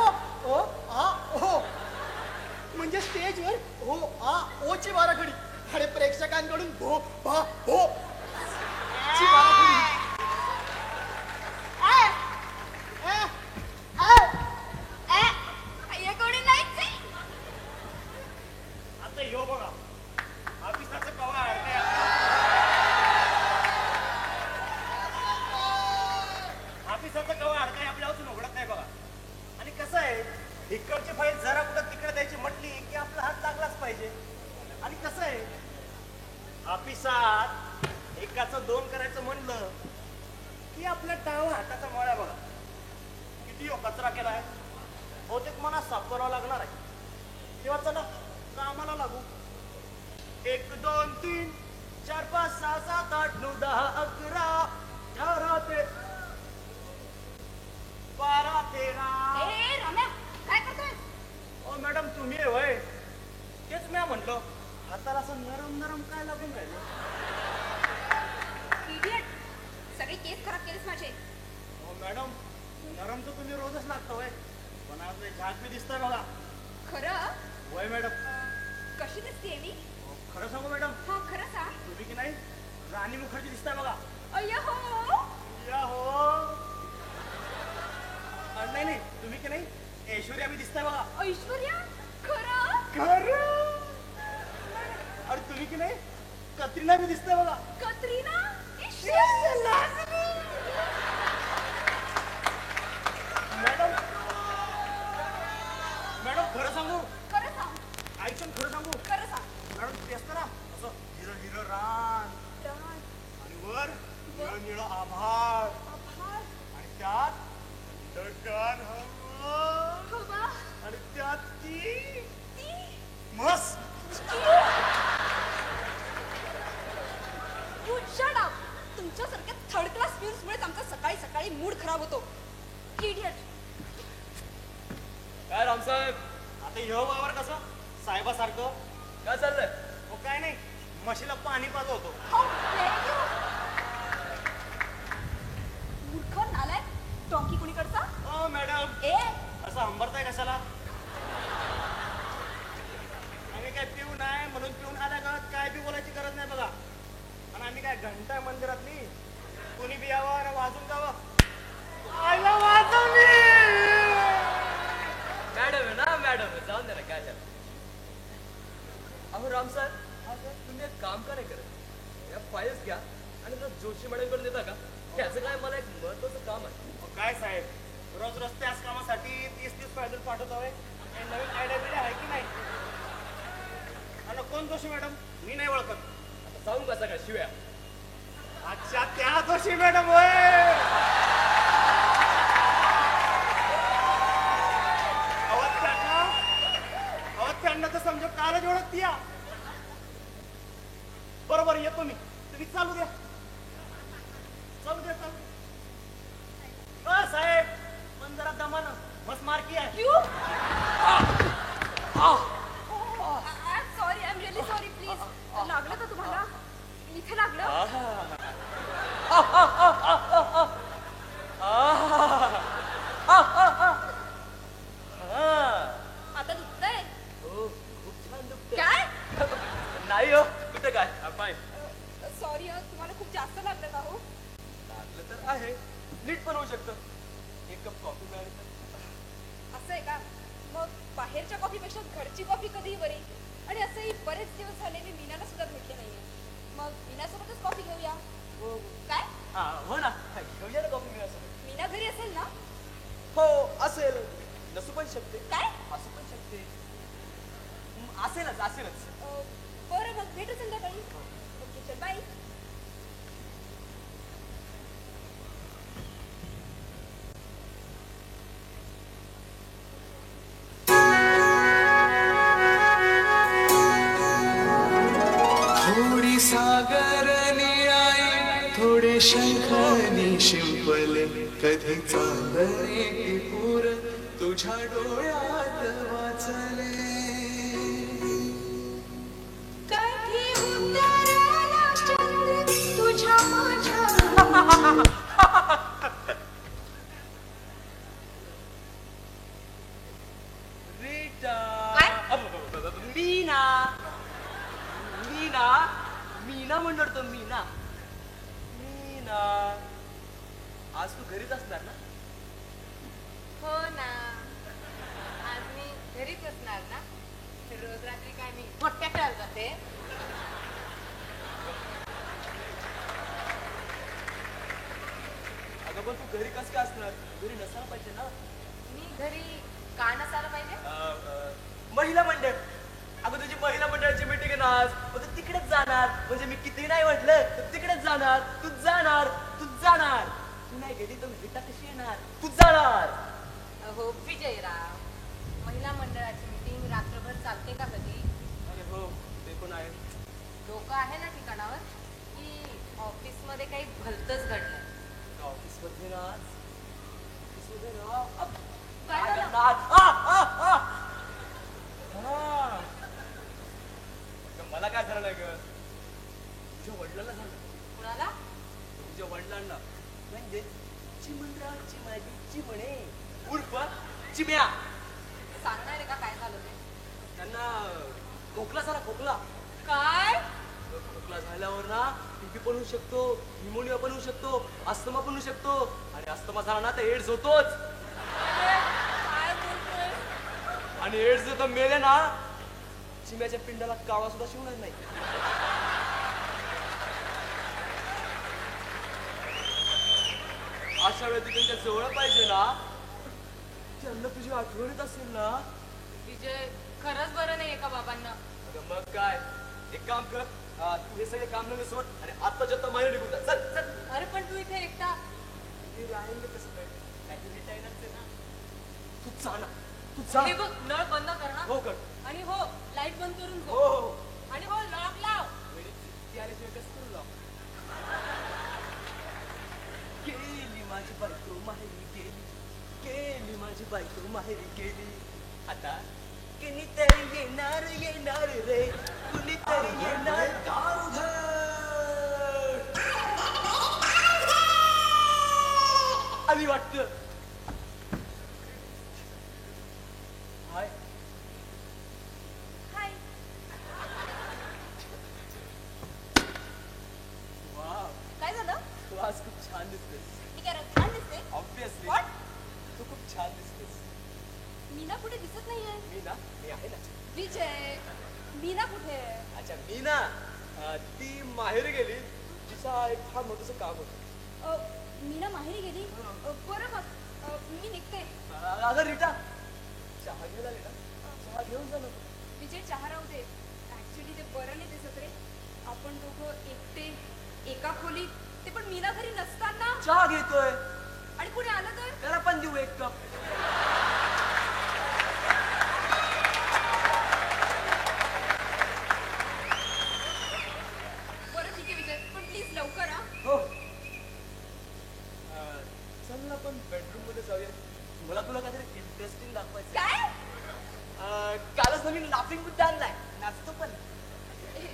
ओ आ ओ, म्हणजे स्टेजवर ओ आ ओ ची बाराखडी आणि प्रेक्षकांकडून भो भा भो ची बाराखडी. अय्या कोणी नाहीच आहे. आता यो बघा ऑफिसाचं कवा ऑफिसाचं कवा अडकाय आपल्या हातून उघडत नाही बघा. आणि कसं आहे, इकडची फाईल जरा कुठं तिकडे द्यायची म्हटली की आपला हात लागलाच पाहिजे. आणि कसं आहे, ऑफिसात एकाचं दोन करायचं म्हणलं की आपल्या डावा हाताचा मळा बघा किती कचरा केलाय. बहुतेक मला साफ करावं लागणार आहे. तेव्हा चला कामाला लागू. 1 2 3 4 5 6 7 8 9 10 11 18 ते 12 13. ए रम्या, काय करतोय? ओ मॅडम तुम्ही होय? तेच मी म्हटलं, हाताला असं नरम नरम काय लागून राहिलं. इडियट, सगळी केस खराब केलीस माझे. हो मॅडम, नरम तर तुम्ही रोजच लागतो होय, पण आज झाक बी दिसतंय बघा. खरं वय मॅडम. कशी दिसते मी? खरं सांगू मॅडम, हा खरं सांग. तुम्ही की नाही राणी मुखर्जी दिसताय बघा. अय्या हो. या हो. नाही नाही, तुम्ही की नाही ऐश्वर्या बी दिसताय बघा. ऐश्वर्या खरं. खरं. आणि तुम्ही की नाही कत्रिना बी दिसताय बघा. कतरीना. मॅडम मॅडम खरं सांगू, खरं सांग. ऐकून खरं सांगू खरं सांग. मॅडम ते असतं ना असं हिरं हिरं रान आणि वर निळं निळं आभाळ आभार. आणि त्यात ढगाळ हवा हवा. आणि त्यात ती ती. म्हस. You shut up. तुमच्यासारख्या थर्ड क्लास मुळेच आमचा सकाळी सकाळी मूड खराब होतो. इडियट. काय रामसाहेब आता ह्यो वावर कसं साहेबासारखं काय चाललंय? हो काय नाही म्हशीला पाणी पाजवतो. How dare you? मूर्ख नालायक. डॉंकी कुणीकडचा? ओ मॅडम ए असं हंबरताय कशाला? आम्ही काय पिऊन आहे म्हणून पिऊन आल्या का काय बी बोलायची गरज नाही बघा. आणि आम्ही काय घंटा मंदिरातली कोणी बी यावं आणि वाजून जावं. आईला वाजवली. मॅडम आहे ना मॅडम, जाऊन दे ना काय झालं. अहो रामसाहेब, तुम्ही एक काम का नाही करत? या फाईल्स घ्या आणि जर जोशी मॅडमकडे देता का? त्याचं काय मला एक महत्वाचं काम आहे. अहो, काय साहेब रोज रस्त्याच कामासाठी 30-30 फायदल पाठवत हवे. काही नवीन आयडिया बिड्या आहे की नाही? आणि कोण जोशी मॅडम? मी नाही ओळखत. आता सांगू का सगळ्या शिव्या? अच्छा त्या जोशी मॅडम होय. त्यांना तर समजा कालच ओळखती या. बरोबर येतो मी, तुम्ही चालू द्या चालू द्या चालू द्या. साहेब पण जरा दमानं बस मारकी आहे. You? I'm sorry. I'm really sorry. Please. लागलं का तुम्हाला? इथे लागलं? आता दुखतंय? हो खूप छान दुखतंय. काय? नाही हो, कुठं काय फाईन. सॉरी तुम्हाला खूप जास्त लागलं का हो? लागलं तर आहे, नीट पण होऊ शकतं. एक कप कॉफी मिळाली तर. असं आहे का? मग बाहेरच्या कॉफीपेक्षा घरची कॉफी कधीही बरी. आणि असंही बरेच दिवस झाले मी मीनाला सुद्धा भेटले नाहीये. मग मीनासोबतच कॉफी घेऊया. काय? हो ना, घेऊया ना कॉफी मिळाली. मीना घरी असेल ना? हो असेल, नसू पण शकते. काय? असू पण शकते. असेलच असेलच. बरं मग भेटू संध्याकाळी. ओके चल बाय. थोडी सागर निळाई थोडे शंखनी शिंपले कधी चांदणे पूर तुझ्या डोळ्यात वाचले. कधी उतरला चंद्र तुझ्या माझ्या. रीटा. काय? मीना. मीना मीना म्हणणार तो मीना. मीना आज तू घरीच असणार ना? हो ना, आज मी घरीच असणार ना. रोज रात्री काय मी मोठ्या खेळायला जाते. अगं पण तू घरी कसं काय असणार? घरी नसायला पाहिजे ना. मी घरी का नसायला पाहिजे? महिला मंडळ. अगं तुझी महिला मंडळाची मीटिंग आहे ना आज, मग तू तिकडेच जाणार. म्हणजे मी किती नाही म्हटलं तर तिकडेच जाणार. तू जाणार, तू जाणार. तू नाही गेली तर विटा कशी येणार? तू जाणार. हो विजयराव, महिला मंडळाची मीटिंग रात्रभर चालते का कधी? अरे हो ते पण आहे. डोकं आहे ना ठिकाणावर की ऑफिसमध्ये काही भलतंच घडलंय? ऑफिसमध्ये ना आज ऑफिसमध्ये ना काय झालं? मला काय झालं नाही ग, तुझ्या वडिलांना झालं. कुणाला? तुझ्या वडिलांना म्हणजे चिमणरावची माझी चिमणे उर्फ चिम्या. सांगणार आहे का काय झालं ते? त्यांना खोकला झाला, खोकला. काय खोकला झाल्यावर ना टीबी पण होऊ शकतो, न्यूमोनिया पण होऊ शकतो, अस्थमा पण होऊ शकतो. आणि अस्थमा झाला ना तर एड्स होतोच. काय बोलतोय आणि एड्स जर का मेले ना, चिम्याच्या पिंडाला कावळा सुद्धा शिवणार नाही. अशा वेळी तू त्यांच्या जवळ पाहिजे ना, त्यांना तुझी आठवण येत असेल ना. विजय खरंच बरं नाहीये का बाबांना अगं मग काय, एक काम कर, तू हे सगळे काम नव्हे सोड आणि आत्ताच्या आता माहेर निघून जा. चल चल. अरे पण तू इथे एकटा ते राहील कसं काय, काहीतरी रिटायरच आहे ना. तू जा ना, तू जा. हे बघ नळ बंद कर ना हो कर. आणि हो लाईट बंद करून हो झोप. हो. आणि हो लॉक लाव. ती आल्याशिवाय कसं करू लाव. गेली माझी बायको माहेरी गेली, गेली माझी बायको माहेरी गेली. आता कुणीतरी येणार येणार रे, कुणीतरी येणार. आली वाटतं. हाय. हाय. वाव, काय झालं तू आज खूप छान दिसतेस. मी काय छान दिसते ऑब्विसली What? तू खूप छान दिसतेस. मीना कुठे दिसत नाहीये. मी आहे ना. विजय मीना कुठे आहे? अच्छा मी ना, ती माहेर गेली. तिचा एक फार मोठंसं काम होतं. मीना माहेरी गेली. बरं मग मी निघते. अगं रीटा, चहा घ्यायला आली ना, चहा घेऊन जा ना. विजय चहा राहू दे. ऍक्च्युली ते बरं नाही दिसत रे. आपण दोघं एकटे एका खोलीत, ते पण मीना घरी नसताना. चहा घेतोय, आणि कुणी आलं तर त्याला पण देऊ एक कप. बरं ठीक आहे विजय, पण प्लीज लवकर हा. हो. चल ना आपण बेडरूम मध्ये जाऊया. मला तुला काहीतरी इंटरेस्टिंग दाखवायचं. काय कालच नवीन लाफिंग बुद्ध आणलाय, नाचतो पण.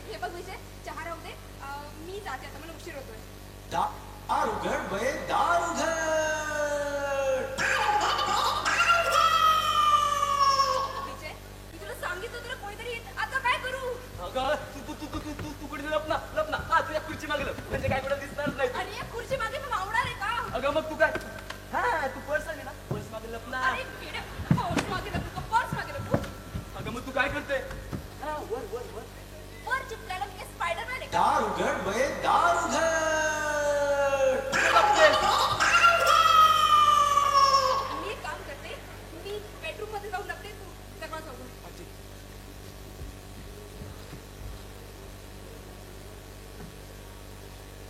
हे बघ विजय चहा राहू दे. मी जाते आता, मला उशीर होतोय. दार उघड बे, दार उघड. विजय मी तुला सांगितलं तुला कोणीतरी येईल. आता काय करू? अगं तू तू तू तू तू तू कुठे लपना लपना. हा तुझ्या खुर्ची मागलं म्हणजे काय कुठं दिसणार नाही तू. आणि या खुर्ची मागे मग आवडणार आहे का? अगं मग तू काय, हा तू पर्स आहे ना, पर्स मागे लपना. अरे किडे, पर्स मागे नको का? पर्स मागे नको. अगं मग तू काय करते. हा वर वर वर. वर चिपलायला मी काय स्पायडरमॅन आहे का? दार उघड बे, दार उघड. कुठे लपतेस? मी एक काम करते, मी बेडरूम मध्ये जाऊन लपते. तू सगळं सांगून.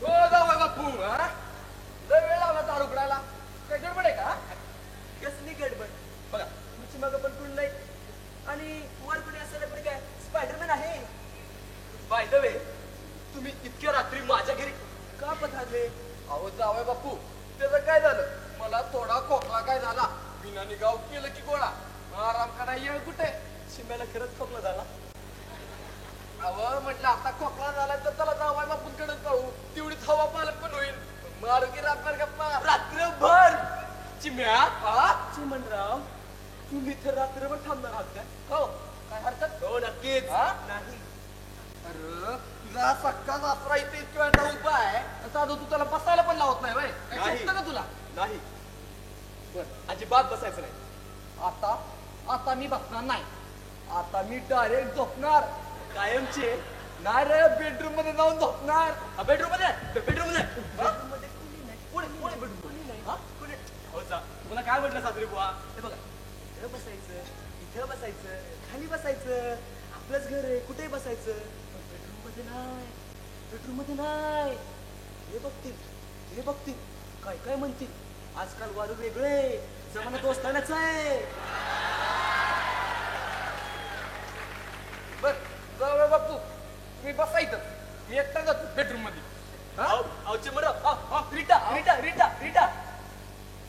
हो जाऊ बापू. हा लय वेळ लावला दार उघडायला. काय गडबड आहे का? कसली गडबड. बघा तुमची मागं पण कोण नाही आणि वर कोणी असायला पण काय स्पायडरमॅन आहे. बाय द वे, तुम्ही इतक्या रात्री माझ्या घरी का पधारले? अहो जावय बापू, त्याचं काय झालं, मला थोडा खोकला काय झाला, विनानी गाव केलं की गोळा. आराम करायला येळ कुठे. शिम्याला खरंच खोकला झाला. अहो म्हटलं आता खोकला झाला तर त्याला जावय बापूंकडे जाऊ, तेवढीच हवा पालक पण होईल. मारू की रातभर गप्पा. रात्रभर चिम्या. चिमणराव तुम्ही तर रात्रभर थांबणार आहात काय? हो काय हरकत. हो नक्कीच. नाही अरे तुझा सक्का सासरा इथे इतक्या वेळा उभा आहे, साधू तू त्याला बसायला पण लावत नाही व्हय? काय शोभतं का तुला? नाही बर अजिबात बसायचं नाही. आता मी बसणार नाही. आता मी डायरेक्ट झोपणार कायमचे. नाही रे बेडरूम मध्ये जाऊन झोपणार. बेडरूम मध्ये बेडरूम मध्ये बेडरूम मध्ये कुणी नाही. पुढे पुढे बेडरूम कुणी नाही. हा कुणी. हो जा. तुम्हाला काय म्हटलं सासरी बुवा? हे बघा इथं बसायचं, इथं बसायचं, खाली बसायचं. आपलंच घर आहे, कुठेही बसायचं. बेडरूम मध्ये नाही, बेडरूम मध्ये नाही. हे बघतील काय काय म्हणतील. आजकाल वारू वेगळे, जमाना दोस्तानाच आहे. बर जाऊ बापू, मी बसायचं. मी एकटा जातो बेडरूम मध्ये. रिटा रिटा रिटा रिटा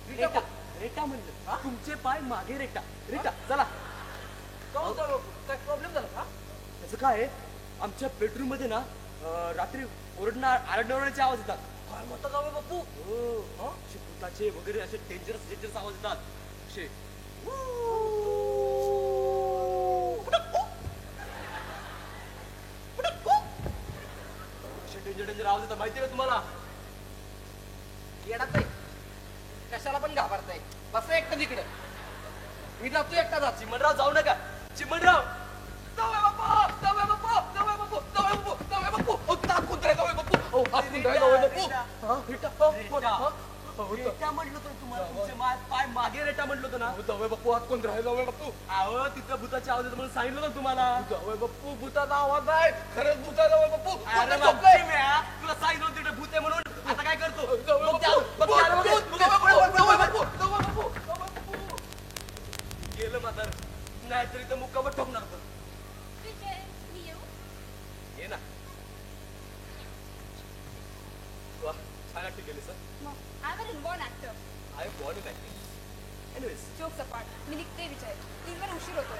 रिटा रेटा म्हणलं. तुमचे पाय मागे रेटा. रेटा चला. काय प्रॉब्लेम झाला का? त्याचं काय आहे, आमच्या बेडरूम मध्ये ना रात्री आरडणाऱ्याचे आवाज येतात. काय म्हणता जाऊ बापू? हो भूताचे वगैरे असे डेंजरस आवाज येतात. असे डेंजर आवाज येतो माहितीये का तुम्हाला? येणार नाही कशाला पण घाबरताय बस एकटं तिकडं मी जातो एकटा जात चिमणराव जाऊ नका. चिमणराव जाऊया बाप्पा जाऊया बाप्पा जाऊया बाप्पा जाऊया बाप्पा जाऊया बाप्पा ओ ताप कुत्रा जाऊया बाप्पा ओ हात कुत्रा जाऊया बाप्पा हा रिटा कोण हा रेटा म्हटलं तर तुम्हाला तुमचे पाय मागे रेटा म्हटलं होतं ना. जाऊया बाप्पा हात कोण राहाय जाऊया बाप्पा अहो तिथं भूताची आवाज येतो म्हणून सांगितलं होतं तुम्हाला. जाऊया बाप्पू भूताचा आवाज आहे खरंच भूता जाऊया बाप्पू अरे भूत बाप, झोपलंय. चिम्या, तुला सांगितलं होतं तिकडे भूत आहे म्हणून. आता काय करतो? जाऊया बघ ते आलं, बाप्पू, बघ ते आलं, बघ ते आलं, भूत, जाऊया बाप्पू, जाऊया बाप्पू, जाऊया बाप्पू, जाऊया बाप्पू. गेलं म्हातार. नाहीतर इथं मुक्कामच ठोकणार होतं. विजय मी येऊ ये ना. वा, छान ऍक्टिंग केली सर. मग I were born actor I born in acting. Anyways, jokes apart मी निघते विजय तीनवर उशीर होतोय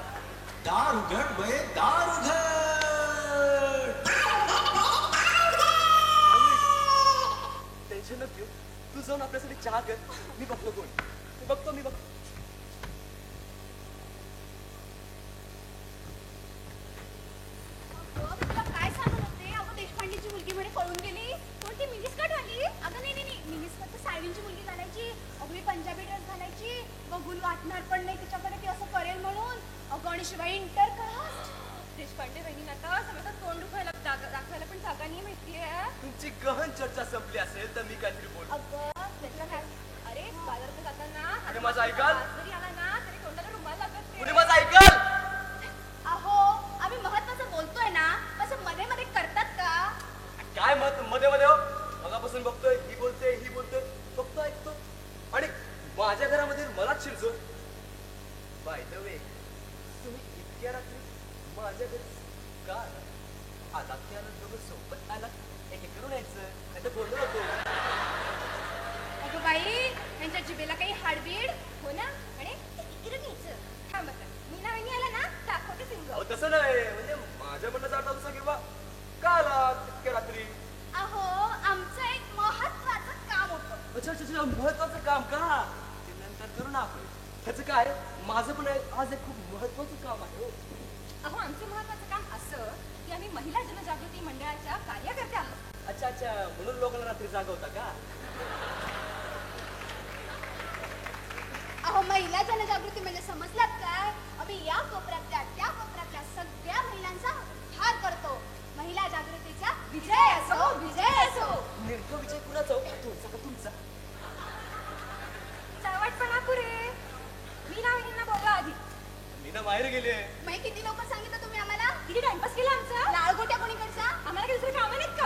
दार उघड बे दार उघड. टेन्शन नको घेऊ. तू जाऊन आपल्यासाठी चहा कर. मी बघतो कोण. मी बघतो. अगं, तुला काय सांगत होते अगं देशपांडेची मुलगी म्हणे पळून गेली कोणती मिनिस्कर्ट वाली अगं नाही मिनिस्कर्ट तर सायवींची मुलगी घालायची अगं मी पंजाबी ड्रेस घालायची बघून वाटणार पण नाही तिच्याकडे ती असं करेल म्हणून अगं आणि शिवाय इंटरकास्ट देशपांडे बहिणींना तर सगळं तोंड दुखायला दाखवायला पण जागा नाही माहितीये तुमची गहन चर्चा संपली असेल तर मी काहीतरी बोलतो. अगं त्याच्या काय अरे बाजारात जाताना आणि माझं ऐकाल? जरी आला ना तरी तोंडाला रुमाल लागत नाही. कुणी माझं ऐकाल? अहो आम्ही महत्वाचं बोलतोय ना असं मध्ये मध्ये करतात का काय मत मध्ये मध्ये हो? मगापासून बघतोय ही बोलतोय फक्त ऐकतो आणि माझ्या घरामध्ये मलाच शिरजो. बाय द वे, तुम्ही इतक्या रात्री माझ्या घरी का आला? आला की आला दोघं सोबत आला एक करून यायचं नाही तर बोललो होतो. अगं बाई यांच्या जिभेला काही हाडबीड हो ना आणि इकडे घ्यायचं थांब आता मीना वहिनी आला ना दाखवते सिंग अहो तसं नाही म्हणजे माझ्या म्हणण्याचा अर्थ असा किंवा का आला इतक्या रात्री? अहो आमचं एक महत्वाचं काम होतं अच्छा महत्वाचं काम का? ते नंतर करू ना आपण. त्याचं काय माझं पण आज एक खूप महत्वाचं काम आहे हो. अहो आमचं महत्वाचं काम असं की आम्ही महिला जनजागृती मंडळाच्या कार्यकर्ते आहोत. अच्छा म्हणून लोकांना रात्री जागवता का? अहो महिला जनजागृती म्हणजे समजलात काय आम्ही या कोपऱ्यातल्या त्या कोपऱ्यातल्या सगळ्या महिलांचा उद्धार करतो. महिला जागृतीचा विजय असो. नेमकं विजय कुणाचा हो? तुमचा का तुमचा? चावटपणा पुरे मीना वहिनींना बोलवा आधी मी ना बाहेर गेले. मग किती लोक सांगितलं तुम्ही आम्हाला किती टाइमपास केला आमचा लाळगोट्या कोणीकडचा आम्हाला काही दुसरं कामं नाहीत का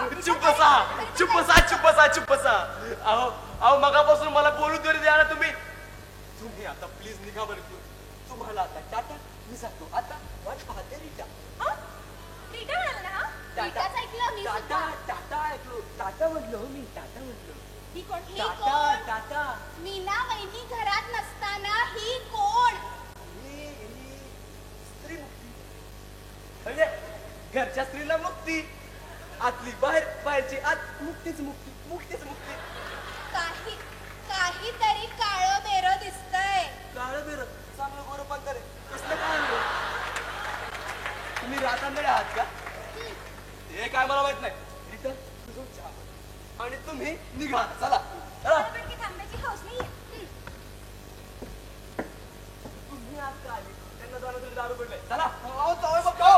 चुप बसा. अहो मगापासून मला बोलू तरी द्या ना तुम्ही आता प्लीज निघा बरं इथून. तुम्हाला आता टाटा मी जातो आता वाट पाहते रिटा. रीटा म्हणाला ना हा? रीटाचं ऐकलं मी सुद्धा. टाटा ऐकलो. टाटा म्हटलं मी टाटा म्हटलं. ही कोण ही टाटा कोण टाटा मीना वहिनी घरात नसताना ही कोण स्त्री मुक्ती म्हणजे घरच्या स्त्रीला मुक्ती आतली बाहेर बाहेरची आत मुक्तीच मुक्ती. काहीतरी काळं बेरं दिसतंय काळं बेर चांगलं गोरं पण करे कसलं काय आणलं? तुम्ही रातांदळे आहात का? हे काय मला माहित नाही. रिटर्न तुझं चहा आणि तुम्ही निघा चला. मला पण काही थांबायची हौस नाहीये. तुम्ही आज का आले? त्यांना जाणं तरी दारू पडलंय. चला जाऊया बाप्पा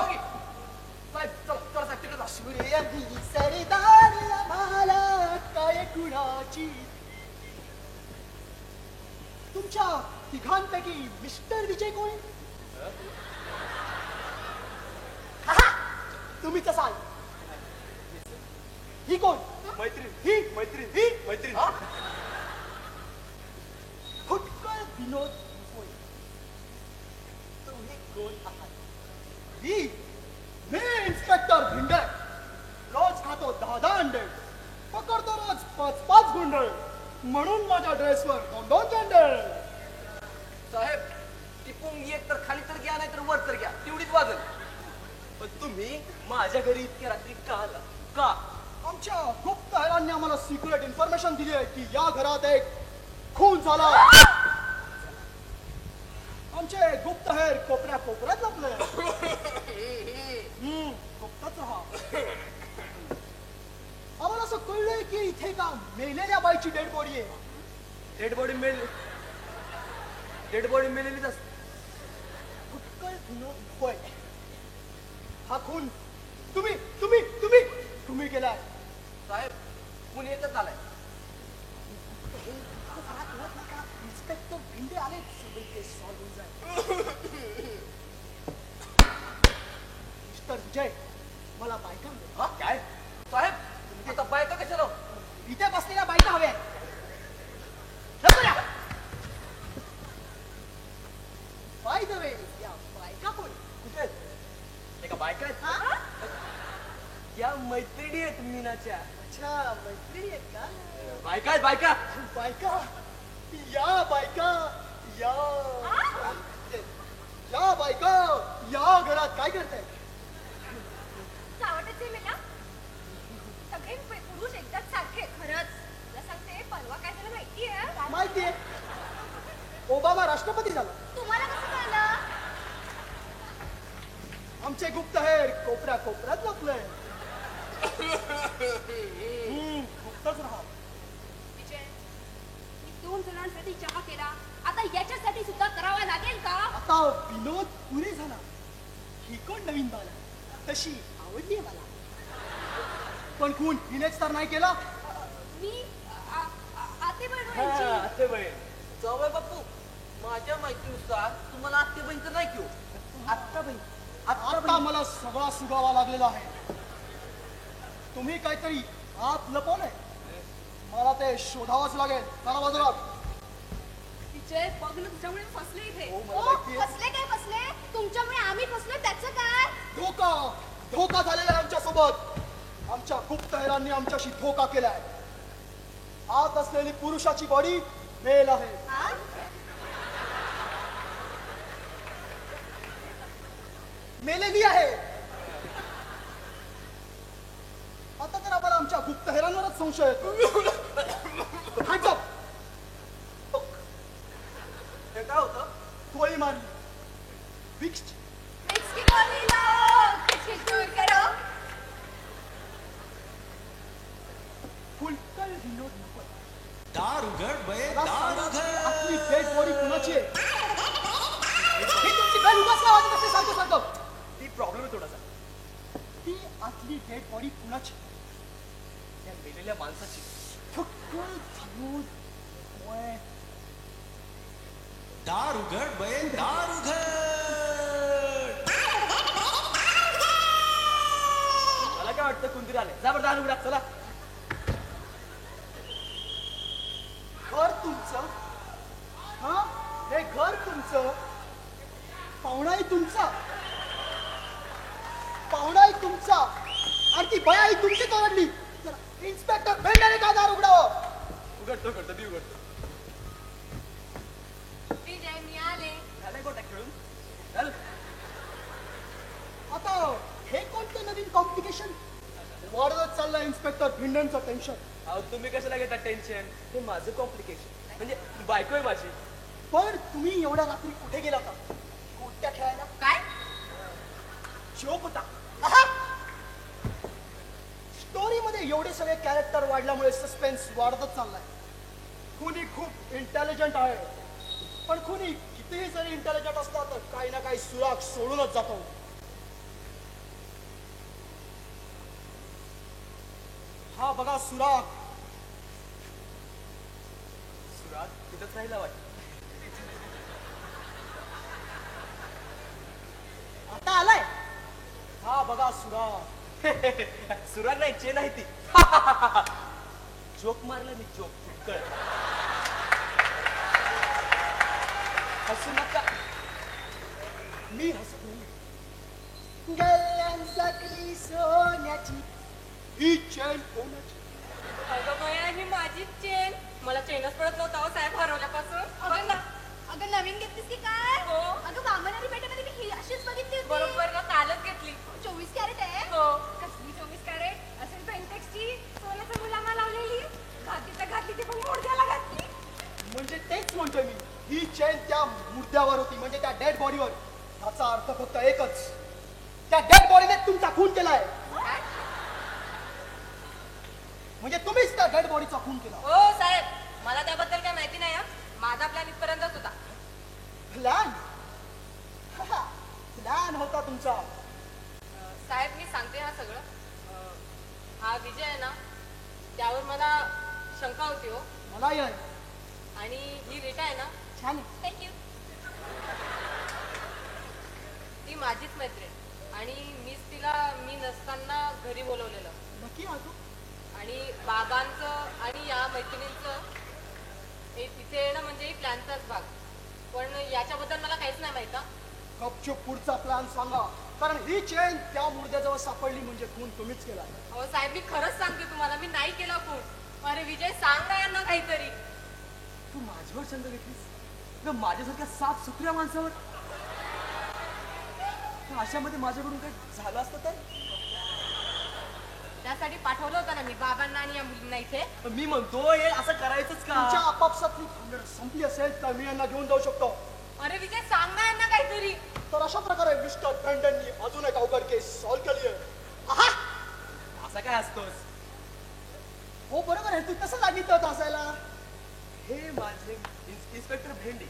साहेब चला साहेब तिकडे जा. सूर्यदी सरदार आम्हाला काय कुणाची तुमच्या तिघांपैकी मिस्टर विजय कोण? तुम्हीच असाल. ही कोण? मैत्रीण फुटकळ विनोद होय. तुम्ही कोण आहात? मी इन्स्पेक्टर भिंडे. रोज खातो 10 अंडे पकडतो रोज 5 गुंडे म्हणून माझ्या ड्रेसवर 2 झेंडे. साहेब टिपून एक तर खाली तर घ्या नाही तर वर तर घ्या तेवढीच वाजल. पण तुम्ही माझ्या घरी इतक्या रात्री का आला? का? आमच्या गुप्तहेरांनी आम्हाला सिक्रेट इन्फॉर्मेशन दिली आहे की या घरात एक खून झाला. आमचे गुप्तहेर कोपऱ्यात लपले. गुप्तच राहा. आम्हाला असं कळलंय की इथे का मेलेल्या बाईची डेड बॉडी आहे. डेड बॉडी मेलेलीच असते. उत्कल विनोद भोय. हा खून तुम्ही तुम्ही तुम्ही तुम्ही केलाय. साहेब पुणे येतच आलाय. इन्स्पेक्टर भिंडे आले सगळे केस सॉल्व्ह होऊन जाईल. मिस्टर विजय मला बायका हव्या. हा काय साहेब तुम्ही आता बायका कशाला? इथे बसलेल्या बायका हव्या. बाय द वे या बायका कोण? कुठे एका बायका आहेत. या मैत्रिणी आहेत मीनाच्या. अच्छा मैत्रिणी आहेत का? बायका आहेत बायका. बायका या बायका या या बायका या घरात काय करताय? सावटाचे मी ना सगळे पुरुष एकदाच सारखे खरंच तुला सांगते परवा काय झालं माहितीये? माहितीये ओबामा राष्ट्रपती झाला. तुम्हाला कसं कळलं? आमचे गुप्तहेर कोपऱ्या कोपऱ्यात लपलंय. गुप्तच राहा. विजय मी 2 जणांसाठी चहा केला आता याच्यासाठी सुद्धा करावा लागेल का? आता विनोद पुरे झाला. ही कोण नवीन बाला तशी आवडली मला. पण खून हिनेच तर नाही केला. मी आते बहिणी आते बहीण जावय बापू माझ्या माहितीनुसार तुम्हाला आत्ते बहीण तर नाही घेऊ. आत्ता बहीण आता मला सगळा सुगावा लागलेला आहे. तुम्ही काहीतरी आत लपवलंय. मला ते शोधावंच लागेल. चला बाजूला. विजय बघ ना तुझ्यामुळे फसले इथे. हो, मला माहितीये. फसले काय फसले? तुमच्यामुळे आम्ही फसलो त्याचं काय? धोका धोका झालेला आहे आमच्या सोबत. आमच्या गुप्तहेरांनी आमच्याशी धोका केलाय. आत असलेली पुरुषाची बॉडी मेल आहे. हा? मेलेली आहे. आता तर आम्हाला आमच्या गुप्तहेरांवरच संशय येतो. Hands up! हे काय होतं? गोळी मारली. Fixed. मिक्स की गोली लाओ, किसकी दूर करो. फुलकल विनोद नको. दार उघड बये मला दार सांगा, उघड. आपली डेड बॉडी कुणाची आहे? ही तुमची बेल उगाच का वाजत असते सारखं सारखं? ती प्रॉब्लेम आहे थोडासा. ती आतली डेड बॉडी कुणाची? त्या मेलेल्या माणसाची. फुलकल विनोद भोय. दार उघड बये दार उघड. मला काय वाटतं कोणतरी आले. जा बरं दार उघडा चला. घर तुमचं. हा हे घर तुमचं. पाहुणाही तुमचा. पाहुणाही तुमचा. आणि ती बयाही तुमचीच आवडली. इन्स्पेक्टर भेंडाने का दार उघडावं? उघडतो ती उघडतो. विजय मी आले. झालंय गोटा खेळून. चल. आता हे कोणतं नवीन कॉम्प्लिकेशन? वाढतच चाललंय इन्स्पेक्टर भिंडेंचं टेन्शन. अहो तुम्ही कशाला घेता टेन्शन? हे माझं कॉम्प्लिकेशन. म्हणजे बायको आहे माझी. पण तुम्ही एवढ्या रात्री कुठे गेला होता? कोणत्या खेळायला? काय? जोक होता. स्टोरी मध्ये एवढे सगळे कॅरेक्टर वाढल्यामुळे सस्पेन्स वाढतच चाललाय. खुनी खूप इंटेलिजंट आहे. पण खुनी कितीही जरी इंटेलिजंट असला तर काही ना काही सुराग सोडूनच जातो. हा बघा सुराग. सुरात तिथंच राहिला वाटतं. आता आलाय. हा बघा सुराग. सुरात नाही चेन आहे ती. जोक मारला मी जोक. फुटकळ. हसू नका. मी हसतो. गल्ल्यांसारखी सोन्याची ही चेन कोणाची? अगं बया ही माझीच चेन. मला चेनच पडत नव्हता हो साहेब हरवल्यापासून. बघ ना. अगं नवीन घेतलीस की काय? हो. अगं वामनारी पेठेमध्ये मी ही अशीच बघितली होती. बरोबर ना कालच घेतली. 24 कॅरेट आहे. हो. कसली 24 कॅरेट? असेल पेंटेक्सची सोन्याचा मुलामा लावलेली. घातली तर घातली ती पण मोडद्याला घातली. म्हणजे तेच म्हणतोय मी. ही चेन त्या मुर्द्यावर होती म्हणजे त्या डेड बॉडीवर. याचा अर्थ फक्त एकच. त्या डेड बॉडीने तुमचा खून केलाय. म्हणजे तुम्हीच त्या डेड बॉडीचा खून केला. हो साहेब, मला त्याबद्दल काही माहिती नाही. माझा प्लॅन इथपर्यंतच होता. प्लॅन प्लॅन होता तुमचा. साहेब मी सांगते हा सगळं. हा विजय आहे ना, त्यावर मला शंका होती हो. मलाही आहे. आणि ही रीटा आहे ना, छान आहे. थँक्यू, ती माझीच मैत्रीण आणि मीच तिला मी नसताना घरी बोलवलेलं. नक्की आजू. आणि बाबांचं आणि या मैत्रिणींचं हे तिथे येणं म्हणजे प्लॅनचाच भाग. पण याच्याबद्दल मला काहीच नाही माहित. गपचूप पुढचा प्लॅन सांगा, कारण ही चेन त्या मुर्द्याजवळ सापडली म्हणजे खून तुम्हीच केला. हो साहेब, मी खरंच सांगते तुम्हाला, मी नाही केला खून. अरे विजय, सांग ना यांना काहीतरी. तू माझ्यावर चंद घेतलीस न माझ्यासारख्या साफ सुथऱ्या माणसावर. अशामध्ये माझ्याकडून काही झालं असतं तर त्यासाठी पाठवलं होतं ना मी बाबांना आणि या मुलींना इथे. मी म्हणतो हे असं करायचंच तुमच्या का? आपापसातली भांडणं संपली असेल तर मी यांना घेऊन जाऊ शकतो. अरे विजय, सांग ना यांना काहीतरी. तर अशा प्रकारे मिस्टर ब्रँडननी अजून एक अवघड केस सॉल्व्ह केली आहे. आहा! असं काय असतोस? हो बरोबर आहे, तू कसं सांगितलं होतं असायला. हे माझे इन्स्पेक्टर भेंडे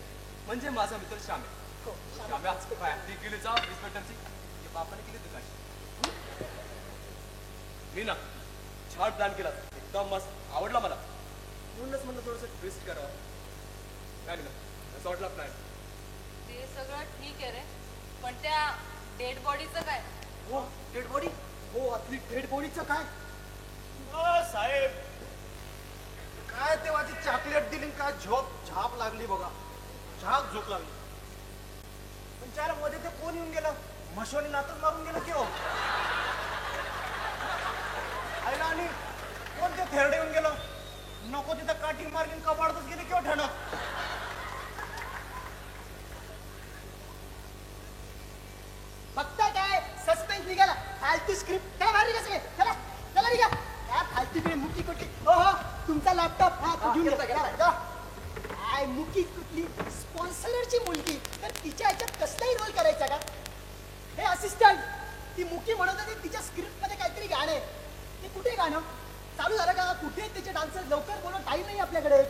म्हणजे माझा मित्र श्यामे. हो, श्यामे आज काय ती केली जा इन्स्पेक्टरची की बापाने केली तुला. मी ना छान प्लॅन केला, एकदम मस्त आवडला मला. म्हणूनच म्हणलं थोडंसं ट्विस्ट करावं. काय नाही असं वाटला प्लॅन. ते सगळं ठीक आहे रे, पण त्या डेड बॉडीचं काय? हो डेड बॉडी. हो आपली डेड बॉडीचं काय. साहेब काय तेव्हा ती चॉकलेट दिली काय झाप लागली बघा. झोप लागली. पण त्याला मध्ये ते कोण येऊन गेलं, म्हशोनी नातच मारून गेलं की हो. आईला आणि कोण ते थेरडे येऊन गेलं. नको तिथं काठी मारली कपाडतच गेले किंवा ठणक. बघताय काय सस्पेन्स निघाला. फालतू स्क्रिप्ट काय मारली कसं काय. चला चला निघा. काय फालतूकडे मुकी कुठली. हो हो तुमचा लॅपटॉप हा तो घेऊन जा. काय मुकी कुठली स्पॉन्सरची मुलगी, तर तिच्या ह्याच्यात कसलाही रोल करायचा का. हे असिस्टंट, ती मुकी म्हणत होती तिच्या स्क्रिप्ट मध्ये काहीतरी गाणं आहे. ते कुठे गाणं चालू झालं का. कुठे त्याचे डान्सर, लवकर बोलव, टाइम नाही आपल्याकडे.